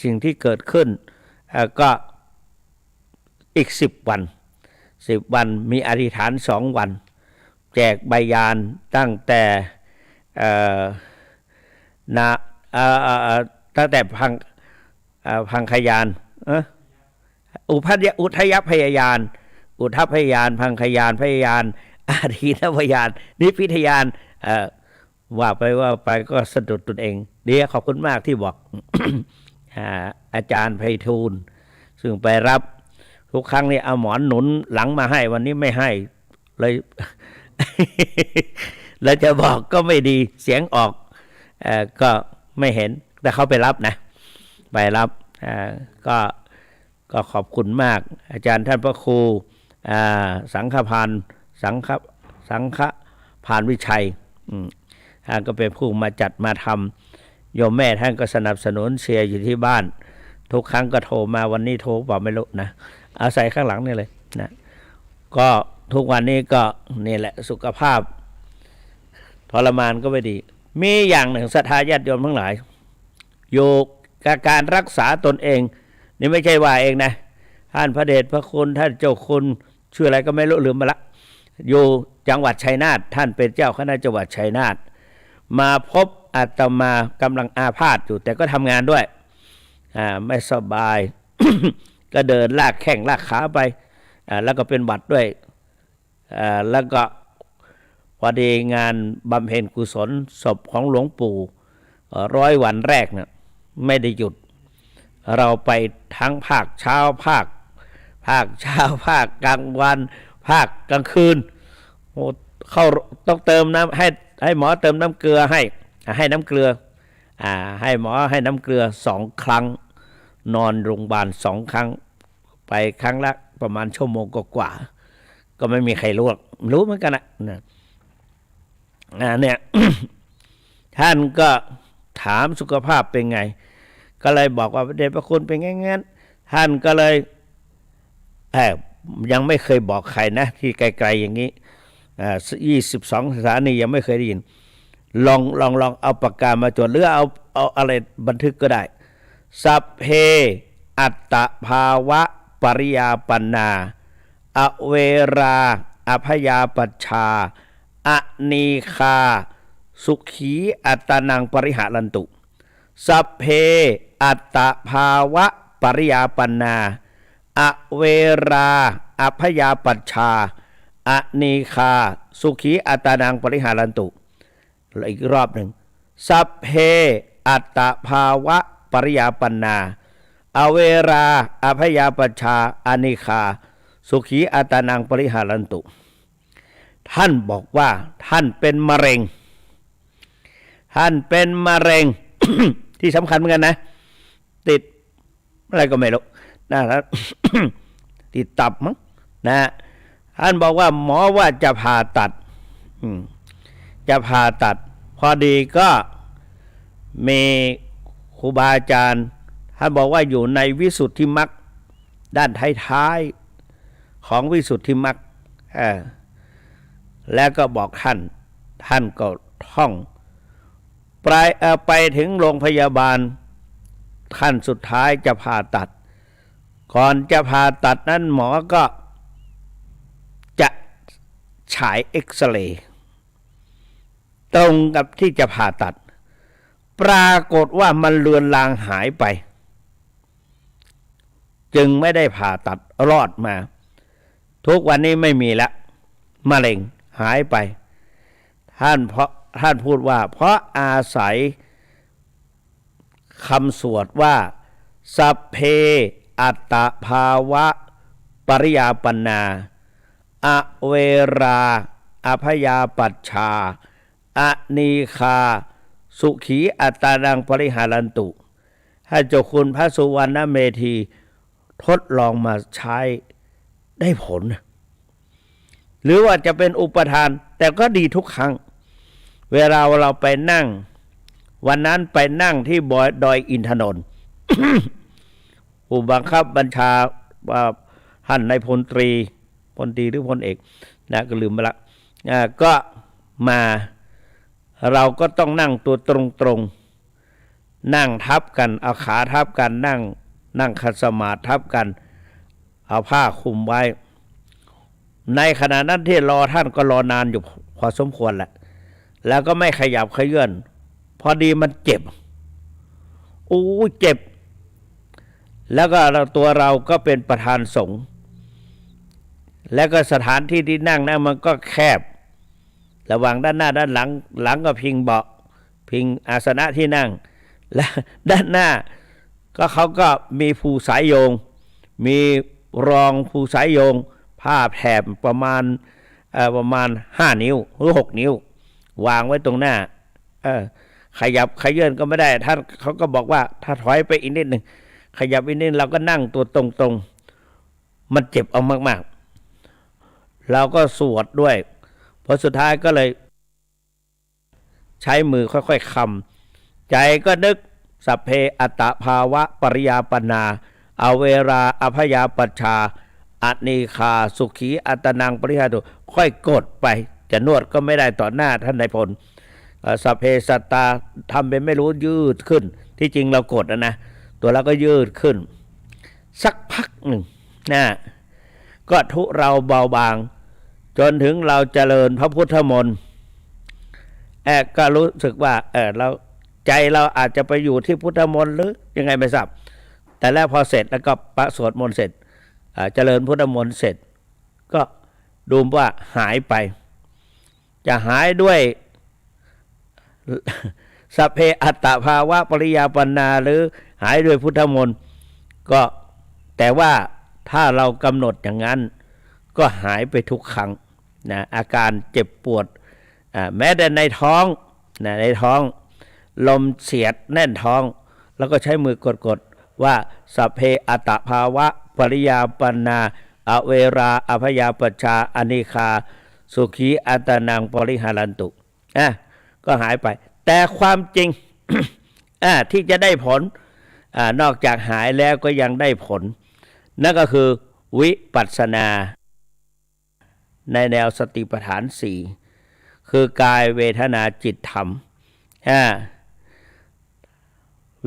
สิ่งที่เกิดขึ้นก็อีก10 วันมีอธิษฐาน2 วันแจกใบญาณตั้งแต่พังคยานอุทยพยายานพังคยานพยายานอาทีนพยานนิพิทยานว่าไปก็สะดุดตนเองเดี๋ยวขอบคุณมากที่บอก อาจารย์ไพฑูรย์ซึ่งไปรับทุกครั้งนี่เอาหมอนหนุนหลังมาให้วันนี้ไม่ให้เลย แล้วจะบอกก็ไม่ดีเสียงออกก็ไม่เห็นแต่เขาไปรับนะไปรับก็ขอบคุณมากอาจารย์ท่านพระครูสังฆพานวิชัยท่านก็เป็นผู้มาจัดมาทำโยมแม่ท่านก็สนับสนุนเชียร์อยู่ที่บ้านทุกครั้งก็โทรมาวันนี้โทรเปล่าไม่รู้นะอาศัยข้างหลังนี่เลยนะก็ทุกวันนี้ก็นี่แหละสุขภาพทรมานก็ไม่ดีมีอย่างหนึ่งศรัทธาญาติโยมทั้งหลายอยู่กับการรักษาตนเองนี่ไม่ใช่ว่าเองนะท่านพระเดชพระคุณท่านเจ้าคุณชื่ออะไรก็ไม่รู้ลืมไปละอยู่จังหวัดชัยนาทท่านเป็นเจ้าคณะจังหวัดชัยนาทมาพบอาตมากำลังอาพาธอยู่แต่ก็ทำงานด้วยไม่สบาย ก็เดินลากแข้งลากขาไปแล้วก็เป็นหวัดด้วยแล้วก็พอดีงานบำเพ็ญกุศลศพของหลวงปู่100 วันแรกเนี่ยไม่ได้หยุดเราไปทั้งภาคเช้าภาคกลางวันภาคกลางคืนเข้าต้องเติมน้ำให้หมอเติมน้ำเกลือให้น้ำเกลือให้หมอให้น้ำเกลือ2 ครั้งนอนโรงพยาบาล2 ครั้งไปครั้งละประมาณชั่วโมงกว่าก็ไม่มีใครรู้เหมือนกันนะเนี่ย ท่านก็ถามสุขภาพเป็นไงก็เลยบอกว่าเดชพระคุณเป็นงั้นท่านก็เลยยังไม่เคยบอกใครนะที่ไกลๆอย่างนี้22สถานียังไม่เคยได้ยินลองเอาปากกามาจดหรือเอาอะไรบันทึกก็ได้สัพเพอัตตภาวะปริยาปันนาอเวราอภยาปัชชาอนีคาสุขีอัตตนังปริหารันตุสัพเพอัตตภาวะปริยาปันนาอเวราอภยาปัชชาอนีคาสุขีอัตตนังปริหารันตุอีกรอบหนึ่งสัพเพอัตตภาวะปริยาปันนาอเวราอภยาปัชชาอนีคาสุขีอัตตนังปริหารันตุท่านบอกว่าท่านเป็นมะเร็งท่านเป็นมะเร็ง ที่สำคัญเหมือนกันนะติดอะไรก็ไม่รู้นะครับ ติดตับมั้งนะท่านบอกว่าหมอว่าจะผ่าตัดจะผ่าตัดพอดีก็มีครูบาอาจารย์ท่านบอกว่าอยู่ในวิสุทธิมรรคด้านท้ายๆของวิสุทธิมรรคแล้วก็บอกท่านก็ท่องไปถึงโรงพยาบาลขั้นสุดท้ายจะผ่าตัดก่อนจะผ่าตัดนั้นหมอก็จะฉายเอ็กซเรย์ตรงกับที่จะผ่าตัดปรากฏว่ามันเลือนลางหายไปจึงไม่ได้ผ่าตัดรอดมาทุกวันนี้ไม่มีแล้วมะเร็งหายไปท่านพูดว่าเพราะอาศัยคำสวดว่าสัพเพอัตตภาวะปริยาปันนาอเวราอภยาปัชชาอนีคาสุขีอัตตานังปริหารันตุให้เจ้าคุณพระสุวรรณเมธีทดลองมาใช้ได้ผลหรือว่าจะเป็นอุปทานแต่ก็ดีทุกครั้งเวลาเราไปนั่งวันนั้นไปนั่งที่ดอยอินทนนท์ ผู้บังคับบัญชาท่านนายพลตรีหรือพลเอกนะก็ลืมไปละก็มาเราก็ต้องนั่งตัวตรงนั่งทับกันเอาขาทับกันนั่งขัดสมาธิทับกันเอาผ้าคลุมไว้ในขณะนั้นที่รอท่านก็รอนานอยู่พอสมควรแหละแล้วก็ไม่ขยับเขยื่อนพอดีมันเจ็บเจ็บแล้วก็ตัวเราก็เป็นประธานสงฆ์แล้วก็สถานที่ที่นั่งนั้นมันก็แคบระหว่างด้านหน้าด้านหลังก็พิงเบาะพิงอาสนะที่นั่งและด้านหน้าก็เขาก็มีภูสายโยงมีรองภูสายโยงผ้าแถบประมาณ5 นิ้วหรือ6 นิ้ววางไว้ตรงหน้าขยับขยื่นก็ไม่ได้ท่านเขาก็บอกว่าถ้าถอยไปอีกนิดหนึ่งขยับอีกนิดเราก็นั่งตัวตรงมันเจ็บเอามากๆเราก็สวดด้วยพอสุดท้ายก็เลยใช้มือค่อยๆคำใจก็นึกสัพเพอัตตภาวะปริยาปันนาอเวราอภยาปัชชาอนีคาสุขีอัตตนังปริหาตุค่อยกดไปจะนวดก็ไม่ได้ต่อหน้าท่านนายพลสัพเพสัตตาทำเป็นไม่รู้ยืดขึ้นที่จริงเรากดนะตัวเราก็ยืดขึ้นสักพักหนึ่งนะก็ทุเราเบาบางจนถึงเราเจริญพระพุทธมนต์ก็รู้สึกว่าเราใจเราอาจจะไปอยู่ที่พุทธมนต์หรือยังไงไม่ทราบแต่แล้วพอเสร็จแล้วก็สวดมนต์เสร็จเจริญพุทธมนต์เสร็จก็ดูว่าหายไปจะหายด้วยสัพเพอัตตภาวะปริยาปันนาหรือหายด้วยพุทธมนต์ก็แต่ว่าถ้าเรากำหนดอย่างนั้นก็หายไปทุกครั้งนะอาการเจ็บปวดแม้แต่ในท้องในท้องลมเสียดแน่นท้องแล้วก็ใช้มือกดว่าสัพเพอัตตภาวะปริยาปันนาอเวราอภยาปัชชาอนีคาสุขีอัตตนังปริหารันตุก็หายไป แต่ความจริง ที่จะได้ผลนอกจากหายแล้วก็ยังได้ผลนั่นก็คือวิปัสสนาในแนวสติปัฏฐานสี่คือกายเวทนาจิตธรรม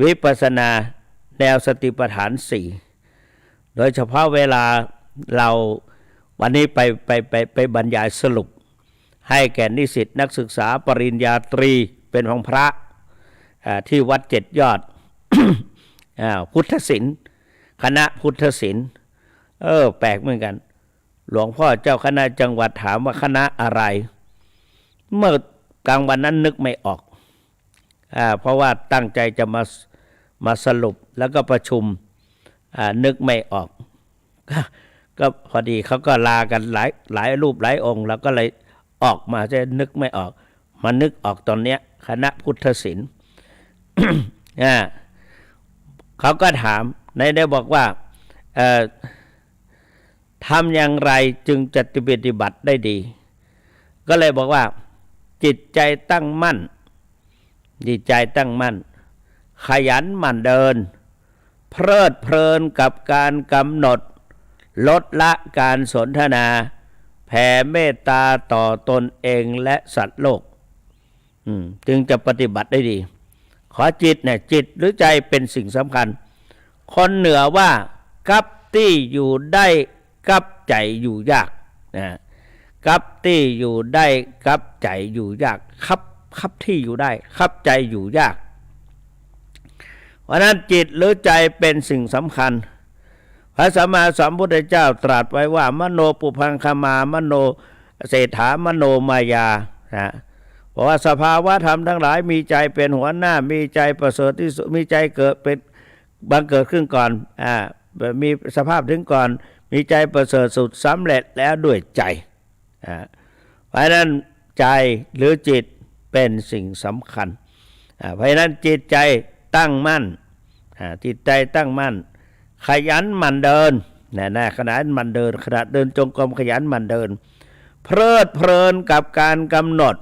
วิปัสสนาแนวสติปัฏฐานสี่โดยเฉพาะเวลาเราวันนี้ไปบรรยายสรุปให้แก่นิสิตนักศึกษาปริญญาตรีเป็นของพระที่วัดเจ็ดยอด พุทธศิลป์คณะพุทธศิลป์แปลกเหมือนกันหลวงพ่อเจ้าคณะจังหวัดถามว่าคณะอะไรเมื่อกลางวันนั้นนึกไม่ออกเพราะว่าตั้งใจจะมาสรุปแล้วก็ประชุมนึกไม่ออกก็พอดีเขาก็ลากันหลายรูปหลายองค์แล้วก็เลยออกมาจะนึกไม่ออกมานึกออกตอนเนี้ยคณะพุทธศิลป์ เขาก็ถามได้บอกว่าทำอย่างไรจึงจะปฏิบัติได้ดีก็เลยบอกว่าจิตใจตั้งมั่นจิตใจตั้งมั่นขยันหมั่นเดินเพลิดเพลินกับการกำหนดลดละการสนทนาแผ่เมตตาต่อตนเองและสัตว์โลกจึงจะปฏิบัติได้ดีขอจิตเนี่ยจิตหรือใจเป็นสิ่งสำคัญคนเหนือว่ากับที่อยู่ได้กับใจอยู่ยากนะกับที่อยู่ได้กับใจอยู่ยากครับที่อยู่ได้ครับใจอยู่ยากเพราะนั้นจิตหรือใจเป็นสิ่งสำคัญพระสัมมาสัมพุทธเจ้าตรัสไว้ว่ามโนปุพังคมามโนเศรษฐามโนมายาเพราะว่าสภาวะธรรมทั้งหลายมีใจเป็นหัวหน้ามีใจประเสริฐที่สุดมีใจเกิดเป็นบังเกิดขึ้นก่อนมีสภาพถึงก่อนมีใจประเสริฐสุดสำเร็จแล้วด้วยใจเพราะนั้นใจหรือจิตเป็นสิ่งสำคัญเพราะนั้นจิตใจตั้งมั่นจิตใจตั้งมั่นขยันหมั่นเดินขณะมันเดินขณะเดินจงกรมขยันหมั่นเดินเพลิดเพลินกับการกำหนด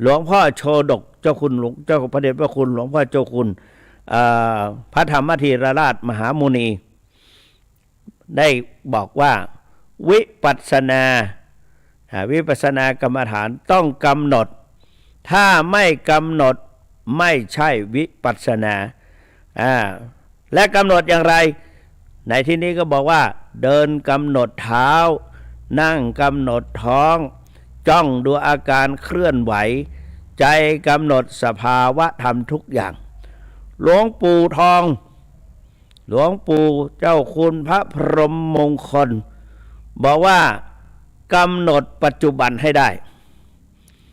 หลวงพ่อโชดกเจ้าคุณหลวงเจ้าพระเดชพระคุณหลวงพ่อเจ้าคุณพระธรรมธีรราชมหามุนีได้บอกว่าวิปัสสนากรรมฐานต้องกำหนดถ้าไม่กำหนดไม่ใช่วิปัสสนาและกำหนดอย่างไรในที่นี้ก็บอกว่าเดินกำหนดเท้านั่งกำหนดท้องจ้องดูอาการเคลื่อนไหวใจกำหนดสภาวะธรรมทุกอย่างหลวงปู่ทองหลวงปู่เจ้าคุณพระพรหมมงคลบอกว่ากำหนดปัจจุบันให้ได้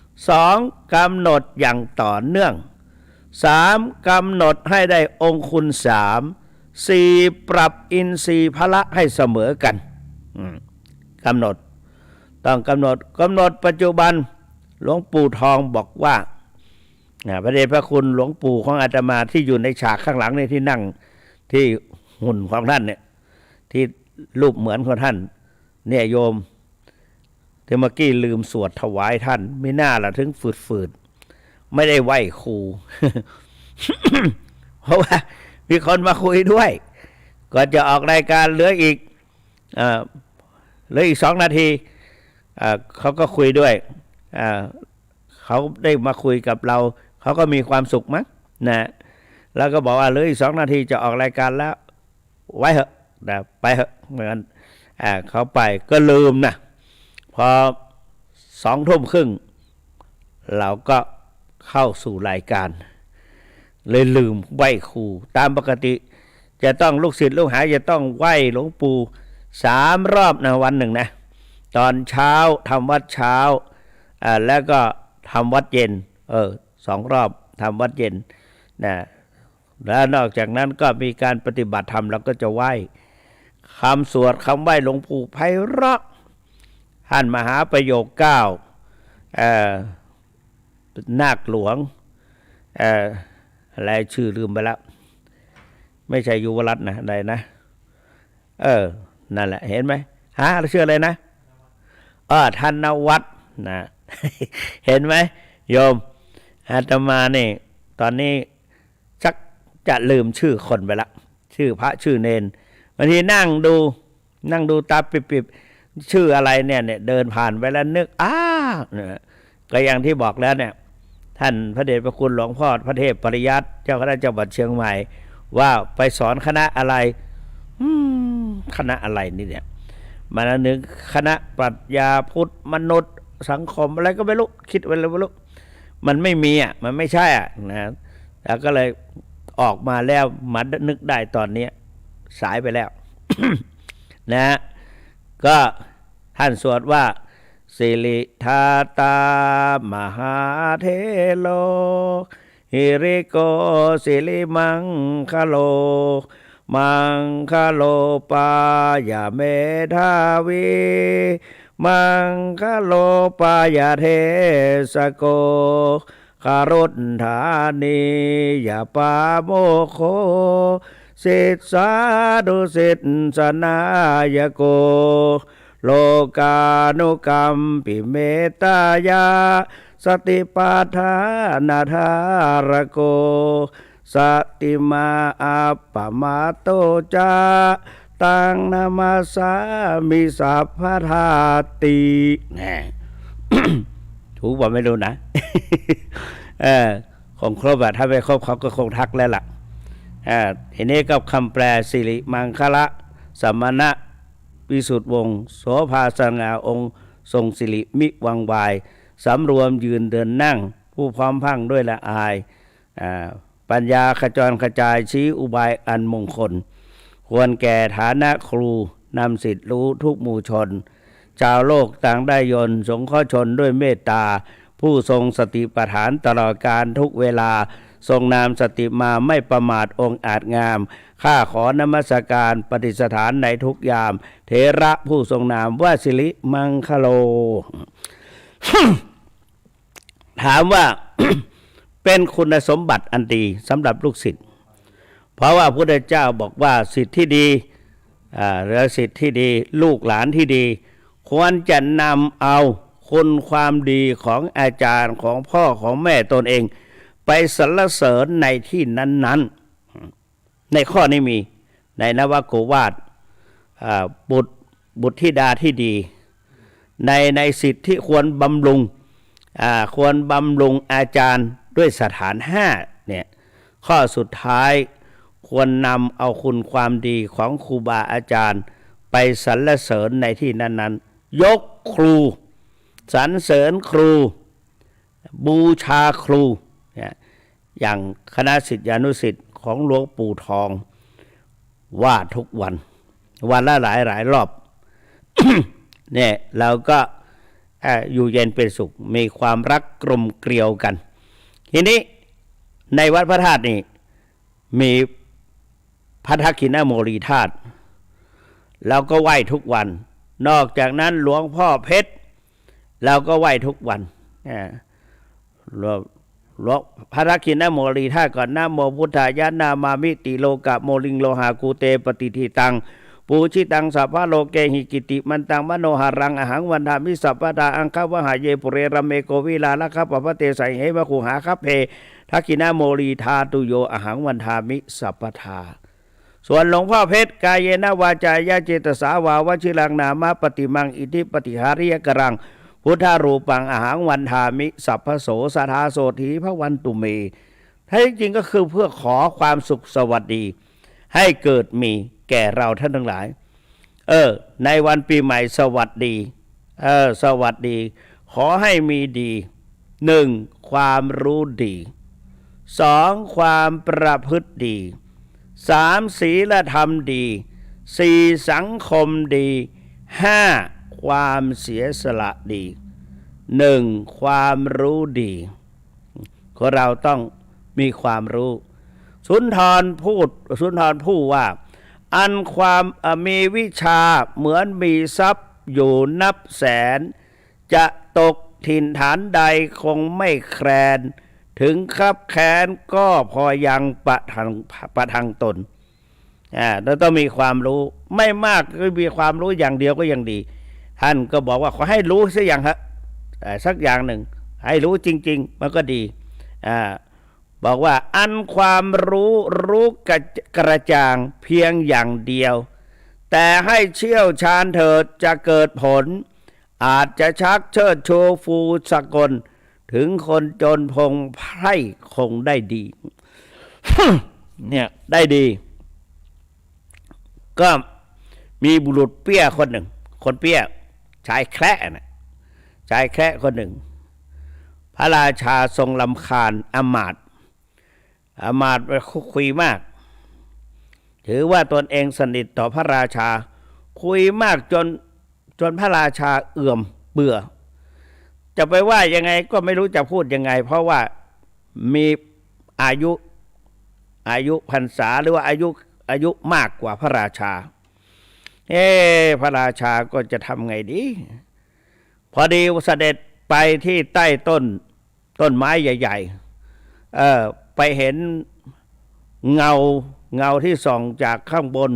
2กำหนดอย่างต่อเนื่อง3กำหนดให้ได้องคุณ4ปรับอินทรีย์พละให้เสมอกันกำหนดต้องกำหนดปัจจุบันหลวงปู่ทองบอกว่าพระเดชพระคุณหลวงปู่ของอาตมาที่อยู่ในฉากข้างหลังนี่ที่นั่งที่หุ่นของท่านเนี่ยที่รูปเหมือนของท่านเนี่ยโยมที่เมื่อกี้ลืมสวดถวายท่านไม่น่าละถึงฝืดไม่ได้ไหว้ครู เพราะว่ามีคนมาคุยด้วยก่อนจะออกรายการเหลืออีก2 นาทีเขาก็คุยด้วยเขาได้มาคุยกับเราเขาก็มีความสุขมั้งนะแล้วก็บอกว่าเหลืออีก2 นาทีจะออกรายการแล้วไว้เหอะนะไปเหอะเหมือนเขาไปก็ลืมนะพอ20:30เราก็เข้าสู่รายการเลยลืมไหว้ครูตามปกติจะต้องลูกศิษย์ลูกหาจะต้องไหว้หลวงปู่3 รอบนะวันหนึ่งนะตอนเช้าทำวัดเช้าแล้วก็ทำวัดเย็น2 รอบทำวัดเย็นนะแล้วนอกจากนั้นก็มีการปฏิบัติธรรมเราก็จะไหว้คำสวดคำไหว้หลวงปู่ไพเราะท่านมหาประโยค9นาคหลวงอะไรชื่อลืมไปแล้วไม่ใช่ยุวรัตน์นะอะไรนะนั่นแหละเห็นไหมชื่ออะไรนะธนวัฒน์นะ เห็นไหมโยม อาตมาเนี่ยตอนนี้ชักจะลืมชื่อคนไปละชื่อพระชื่อเนนบางทีนั่งดูตาปิบๆชื่ออะไรเนี่ยเดินผ่านไปแล้วนึกเนี่ยก็อย่างที่บอกแล้วเนี่ยท่านพระเดชพระคุณหลวงพ่อพระเทพปริยัติเจ้าคณะจังหวัดเชียงใหม่ว่าไปสอนคณะอะไรคณะอะไรนี่เนี่ยมันนึกคณะปรัชญาพุทธมนุษย์สังคมอะไรก็ไม่รู้คิดไว้เลยไม่รู้มันไม่มีมันไม่ใช่นะแล้วก็เลยออกมาแล้วมานึกได้ตอนนี้สายไปแล้ว นะก็ท่านสวดว่าสิริธาตามหาเทโลหิริโกสิริมังคโลมังคโลปายาเมธาวีมังคโลปายาเทสโกคารุณธานียาปาโมโคสิทสาดุสิทสนายโกโลกานุกรรมปิเมตตายาสติปัฏฐานาธารโกสติมาอัปปมาโตจาตังนามาสามิสัพพทาติแน่ ถูกว่าไม่รู้นะ คงครบถ้าไม่ครบเขาก็คงทักแล้วล่ะทีนี้ก็คำแปลสิริมังคละสัมมณะวิสุทธิวงศ์โสภาสง่าองค์ทรงสิริมิวังวายสำรวมยืนเดินนั่งผู้พร้อมพังด้วยละอายปัญญาขจรกระจายชี้อุบายอันมงคลควรแก่ฐานะครูนำสิทธิรู้ทุกหมู่ชนชาวโลกต่างได้ยนสงเคราะห์ชนด้วยเมตตาผู้ทรงสติปัฏฐานตลอดการทุกเวลาทรงนามสติมาไม่ประมาทองค์อาจงามข้าขอนมัสการปฏิสถานในทุกยามเถระผู้ทรงนามว่าสิริมังคโล ถามว่า เป็นคุณสมบัติอันดีสำหรับลูกศิษย์เพราะว่าพระพุทธเจ้าบอกว่าศิษย์ที่ดีหรือศิษย์ที่ดีลูกหลานที่ดีควรจะนำเอาคุณความดีของอาจารย์ของพ่อของแม่ตนเองไปสรรเสริญในที่นั้นๆในข้อนี้มีในนวโกวาทบุตรธิดาที่ดีในศิษย์ที่ควรบำรุงอาจารย์ด้วยสถาน5เนี่ยข้อสุดท้ายควรนำเอาคุณความดีของครูบาอาจารย์ไปสรรเสริญในที่นั้นๆยกครูสรรเสริญครูบูชาครูอย่างคณะศิษยานุศิษย์ของหลวงปู่ทองว่าทุกวันละหลายรอบ เนี่ยเราก็อยู่เย็นเป็นสุขมีความรักกลมเกลียวกันทีนี้ในวัดพระธาตุนี่มีพระทักขิณโมลีธาตุเราก็ไหว้ทุกวันนอกจากนั้นหลวงพ่อเพชรเราก็ไหว้ทุกวันพระทักขิณโมลีธาตุก่อนนะโมพุทธายะนามามิติโลกะโมลิงโลหากูเตปฏิทิตังปูชิตังสัพพะโลเกหิกิติมันตังมโนหารังอหังวันธามิสัพพะตาอังคาวหาเยปุเรระเมโกวิลาละคัปปะเตใสเหมะคูหาคัพเพทักขิณโมลีธาตุโยอหังวันธามิสัพพะทาส่วนหลวงพ่อเพชรกายเยนะวาจายะเจตสาวาวชิรังนามะปฏิมังอิทิปฏิหาริยกรังพุทธารูปังอหังวันธามิสัพพโสสทาโสถีพระวันตุเมแท้จริงก็คือเพื่อขอความสุขสวัสดีให้เกิดมีแก่เราท่านทั้งหลายในวันปีใหม่สวัสดีสวัสดีขอให้มีดี1ความรู้ดี2ความประพฤติดี3ศีลธรรมดี4สังคมดี5ความเสียสละดี1ความรู้ดีคนเราต้องมีความรู้สุนทรพูดว่าอันความมีวิชาเหมือนมีทรัพย์อยู่นับแสนจะตกถิ่นฐานใดคงไม่แคลนถึงคับแค้นก็พอยังประทังตนเราต้องมีความรู้ไม่มากก็มีความรู้อย่างเดียวก็ยังดีท่านก็บอกว่าขอให้รู้สักอย่างสักอย่างหนึ่งให้รู้จริงๆมันก็ดี บอกว่าอันความรู้กระจ่างเพียงอย่างเดียวแต่ให้เชี่ยวชาญเถิดจะเกิดผลอาจจะชักเชิดโชฟูสกลถึงคนจนพงไพร่คงได้ดี เนี่ยได้ดีก็มีบุรุษเปี้ยคนหนึ่งคนเปี้ยชายแคระนะชายแคระคนหนึ่งพระราชาทรงรำคาญอมาตย์ไปคุยมากถือว่าตนเองสนิทต่อพระราชาคุยมากจนพระราชาเอื่อมเบื่อจะไปว่ายังไงก็ไม่รู้จะพูดยังไงเพราะว่ามีอายุพรรษาหรือว่าอายุมากกว่าพระราชาพระราชาก็จะทำไงดีพอดีเสด็จไปที่ใต้ต้นไม้ใหญ่ๆไปเห็นเงาที่ส่องจากข้างบน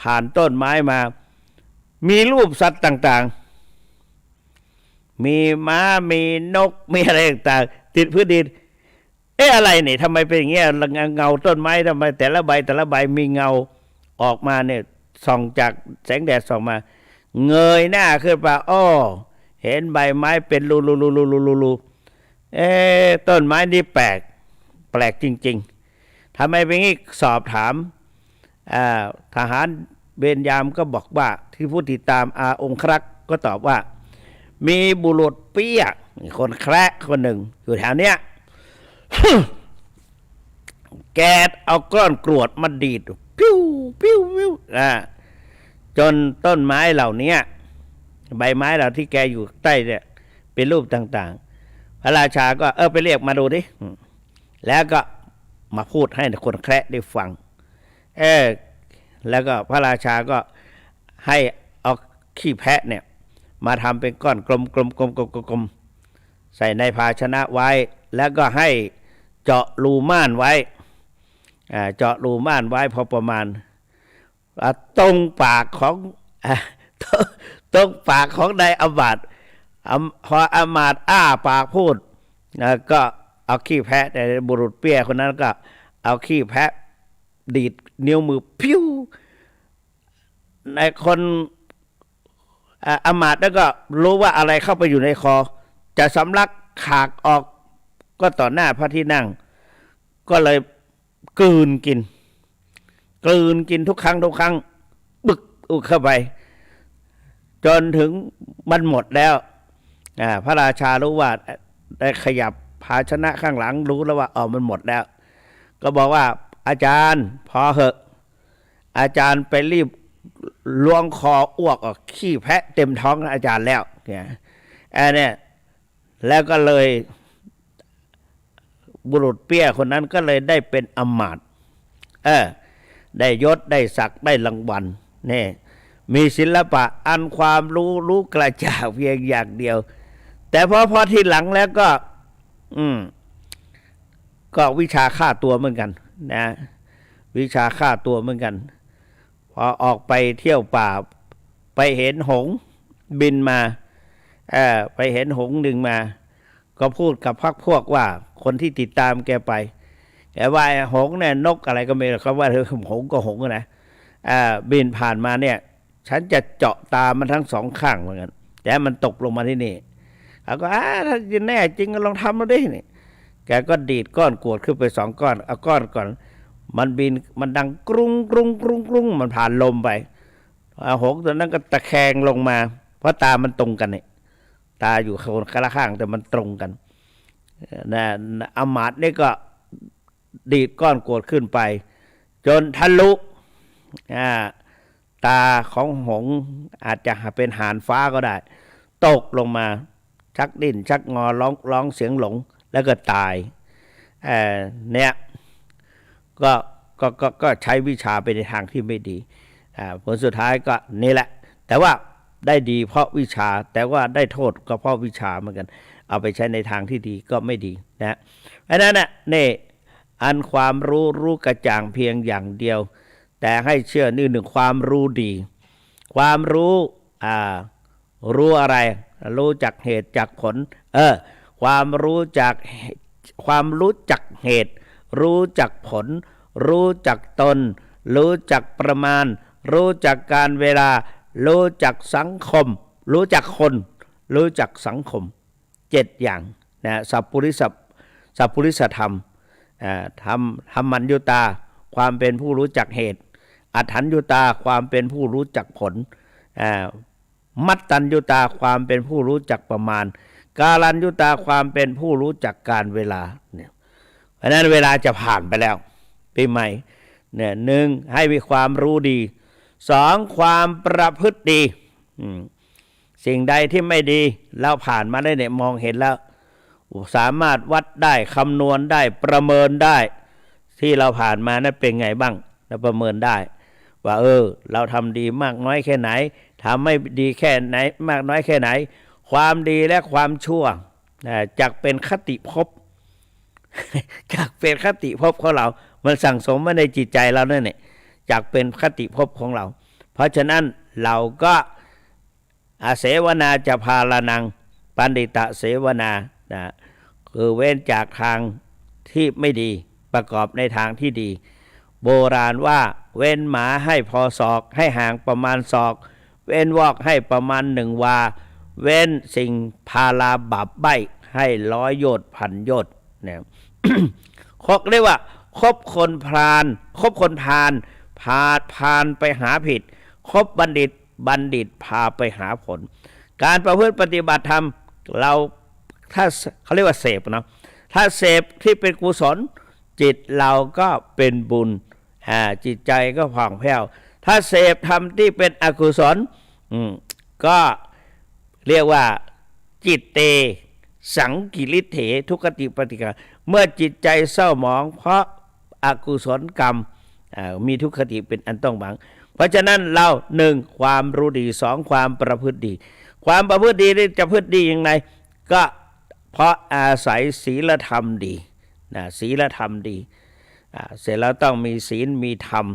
ผ่านต้นไม้มามีรูปสัตว์ต่างๆมีม้ามีนกมีอะไรต่างๆติดพื้นดินอะไรนี่ทำไมเป็นอย่างเงี้ยเงาต้นไม้ทำไมแต่ละใบมีเงาออกมาเนี่ยส่องจากแสงแดดส่องมาเงยหน้าขึ้นไปเห็นใบไม้เป็นรูต้นไม้นี่แปลกจริงๆทำไมเป็นงี้สอบถามทหารเวรยามก็บอกว่าที่ผู้ติดตามองครักษ์ก็ตอบว่ามีบุรุษเปี้ยคนแคระคนหนึ่งอยู่แถวเนี้ย แกเอาก้อนกรวดมาดีดปิ้วจนต้นไม้เหล่านี้ใบไม้เหล่าที่แกอยู่ใต้เนี่ยเป็นรูปต่างๆพระราชาก็ไปเรียกมาดูดิแล้วก็มาพูดให้คนแคระได้ฟังแล้วก็พระราชาก็ให้เอาขี้แพะเนี่ยมาทำเป็นก้อนกลมใส่ในภาชนะไว้แล้วก็ให้เจาะรูม่านไว้พอประมาณตรงปากของนายอมาตย์พออมาตย์อ้าปากพูดก็เอาขี้แพะแต่บุรุษเปี้ยคนนั้นก็เอาขี้แพะดีดนิ้วมือพิ้วในคนอมาตย์แล้วก็รู้ว่าอะไรเข้าไปอยู่ในคอจะสำลักขากออกก็ต่อหน้าพระที่นั่งก็เลยกลืนกินทุกครั้งบึกเข้าไปจนถึงมันหมดแล้วพระราชารู้ว่าได้ขยับภาชนะข้างหลังรู้แล้วว่ามันหมดแล้วก็บอกว่าอาจารย์พอเหอะอาจารย์ไปรีบล้วงคออ้วกออกขี้แพะเต็มท้องอาจารย์แล้วเนี่ยแล้วก็เลยบุรุษเปี้ยคนนั้นก็เลยได้เป็นอมาตย์ได้ยศได้ศักดิ์ได้รางวัลนี่มีศิลปะอันความรู้กระจ่างเพียงอย่างเดียวแต่พอทีหลังแล้วก็วิชาฆ่าตัวเหมือนกันนะวิชาฆ่าตัวเหมือนกันพอออกไปเที่ยวป่าไปเห็นหงส์บินมาไปเห็นหงส์หนึ่งมาก็พูดกับพรรคพวกว่าคนที่ติดตามแกไปแกว่าหงส์เนี่ยนกอะไรก็ไม่รู้เขาว่าหงส์ก็หงส์นะบินผ่านมาเนี่ยฉันจะเจาะตามันทั้งสองข้างเหมือนกันแต่มันตกลงมาที่นี่เขาก็ถ้าจะแน่จริงก็ลองทำมาดินี่แกก็ดีดก้อนกรวดขึ้นไป2 ก้อนเอาก้อนก่อนมันบินมันดังกรุงมันผ่านลมไปหงส์ตัวนั้นก็ตะแคงลงมาเพราะตามันตรงกันเนี่ยตาอยู่คนละข้างแต่มันตรงกันนะอมาตย์นี่ก็ดีดก้อนกรวดขึ้นไปจนทะลุตาของหงส์อาจจะเป็นหานฟ้าก็ได้ตกลงมาชักดิ้นชักงอร้องเสียงหลงแล้วก็ตายเนี่ยก็ใช้วิชาไปในทางที่ไม่ดีผลสุดท้ายก็นี่แหละแต่ว่าได้ดีเพราะวิชาแต่ว่าได้โทษก็เพราะวิชาเหมือนกันเอาไปใช้ในทางที่ดีก็ไม่ดีนะเพราะนั้นน่ะนี่อันความรู้กระจ่างเพียงอย่างเดียวแต่ให้เชื่อนี่หนึ่งความรู้ดีความรู้รู้อะไรรู้จักเหตุจากผลความรู้จาก ความรู้จักเหตุรู้จักผลรู้จักตนรู้จักประมาณรู้จักการเวลารู้จักสังคมรู้จักคนรู้จักสังคม7อย่างนะสัพพุริสธรรมธรรมัญญุตาความเป็นผู้รู้จักเหตุอัฏฐัญญุตาความเป็นผู้รู้จักผลมัตตัญญุตาความเป็นผู้รู้จักประมาณกาลัญญุตาความเป็นผู้รู้จักการเวลาเนี่ยเพราะนั้นเวลาจะผ่านไปแล้วปีใหม่เนี่ย1ให้มีความรู้ดี2ความประพฤติดีสิ่งใดที่ไม่ดีเราผ่านมาได้เนี่ยมองเห็นแล้วสามารถวัดได้คำนวณได้ประเมินได้ที่เราผ่านมานั้นเป็นไงบ้างเราประเมินได้ว่าเราทำดีมากน้อยแค่ไหนทำไม่ดีแค่ไหนมากน้อยแค่ไหนความดีและความชั่วจักเป็นคติภพ จักเป็นคติภพของเรามันสั่งสมมาในจิตใจเราเนี่ยจักเป็นคติภพของเราเพราะฉะนั้นเราก็อาเสวนาจะพาลานังปันดิตะเสวนาคือเว้นจากทางที่ไม่ดีประกอบในทางที่ดีโบราณว่าเว้นหมาให้พอศอกให้ห่างประมาณศอกเว้นวอกให้ประมาณ1 วาเว้นสิ่งพาลาบาปใบ้ให้100 โยชน์พันโยชน์เนี่ย เรียกว่าคบคนพาลพาไปหาผิดคบบัณฑิตพาไปหาผลการประพฤติปฏิบัติธรรมเราถ้าเขาเรียกว่าเสพเนาะถ้าเสพที่เป็นกุศลจิตเราก็เป็นบุญจิตใจก็ผ่องแผ้วถ้าเสพธรรมที่เป็นอกุศลก็เรียกว่าจิตเตสังกิริเถทุกขติปฏิกาเมื่อจิตใจเศร้าหมองเพราะอกุศลกรรมมีทุกขติเป็นอันต้องบังเพราะฉะนั้นเรา1ความรู้ดี2ความประพฤติดีความประพฤติดีจะพฤติดีอย่างไรก็เพราะอาศัยศีลธรรมดีศีลธรรมดีเสร็จแล้วต้องมีศีลมีธรรม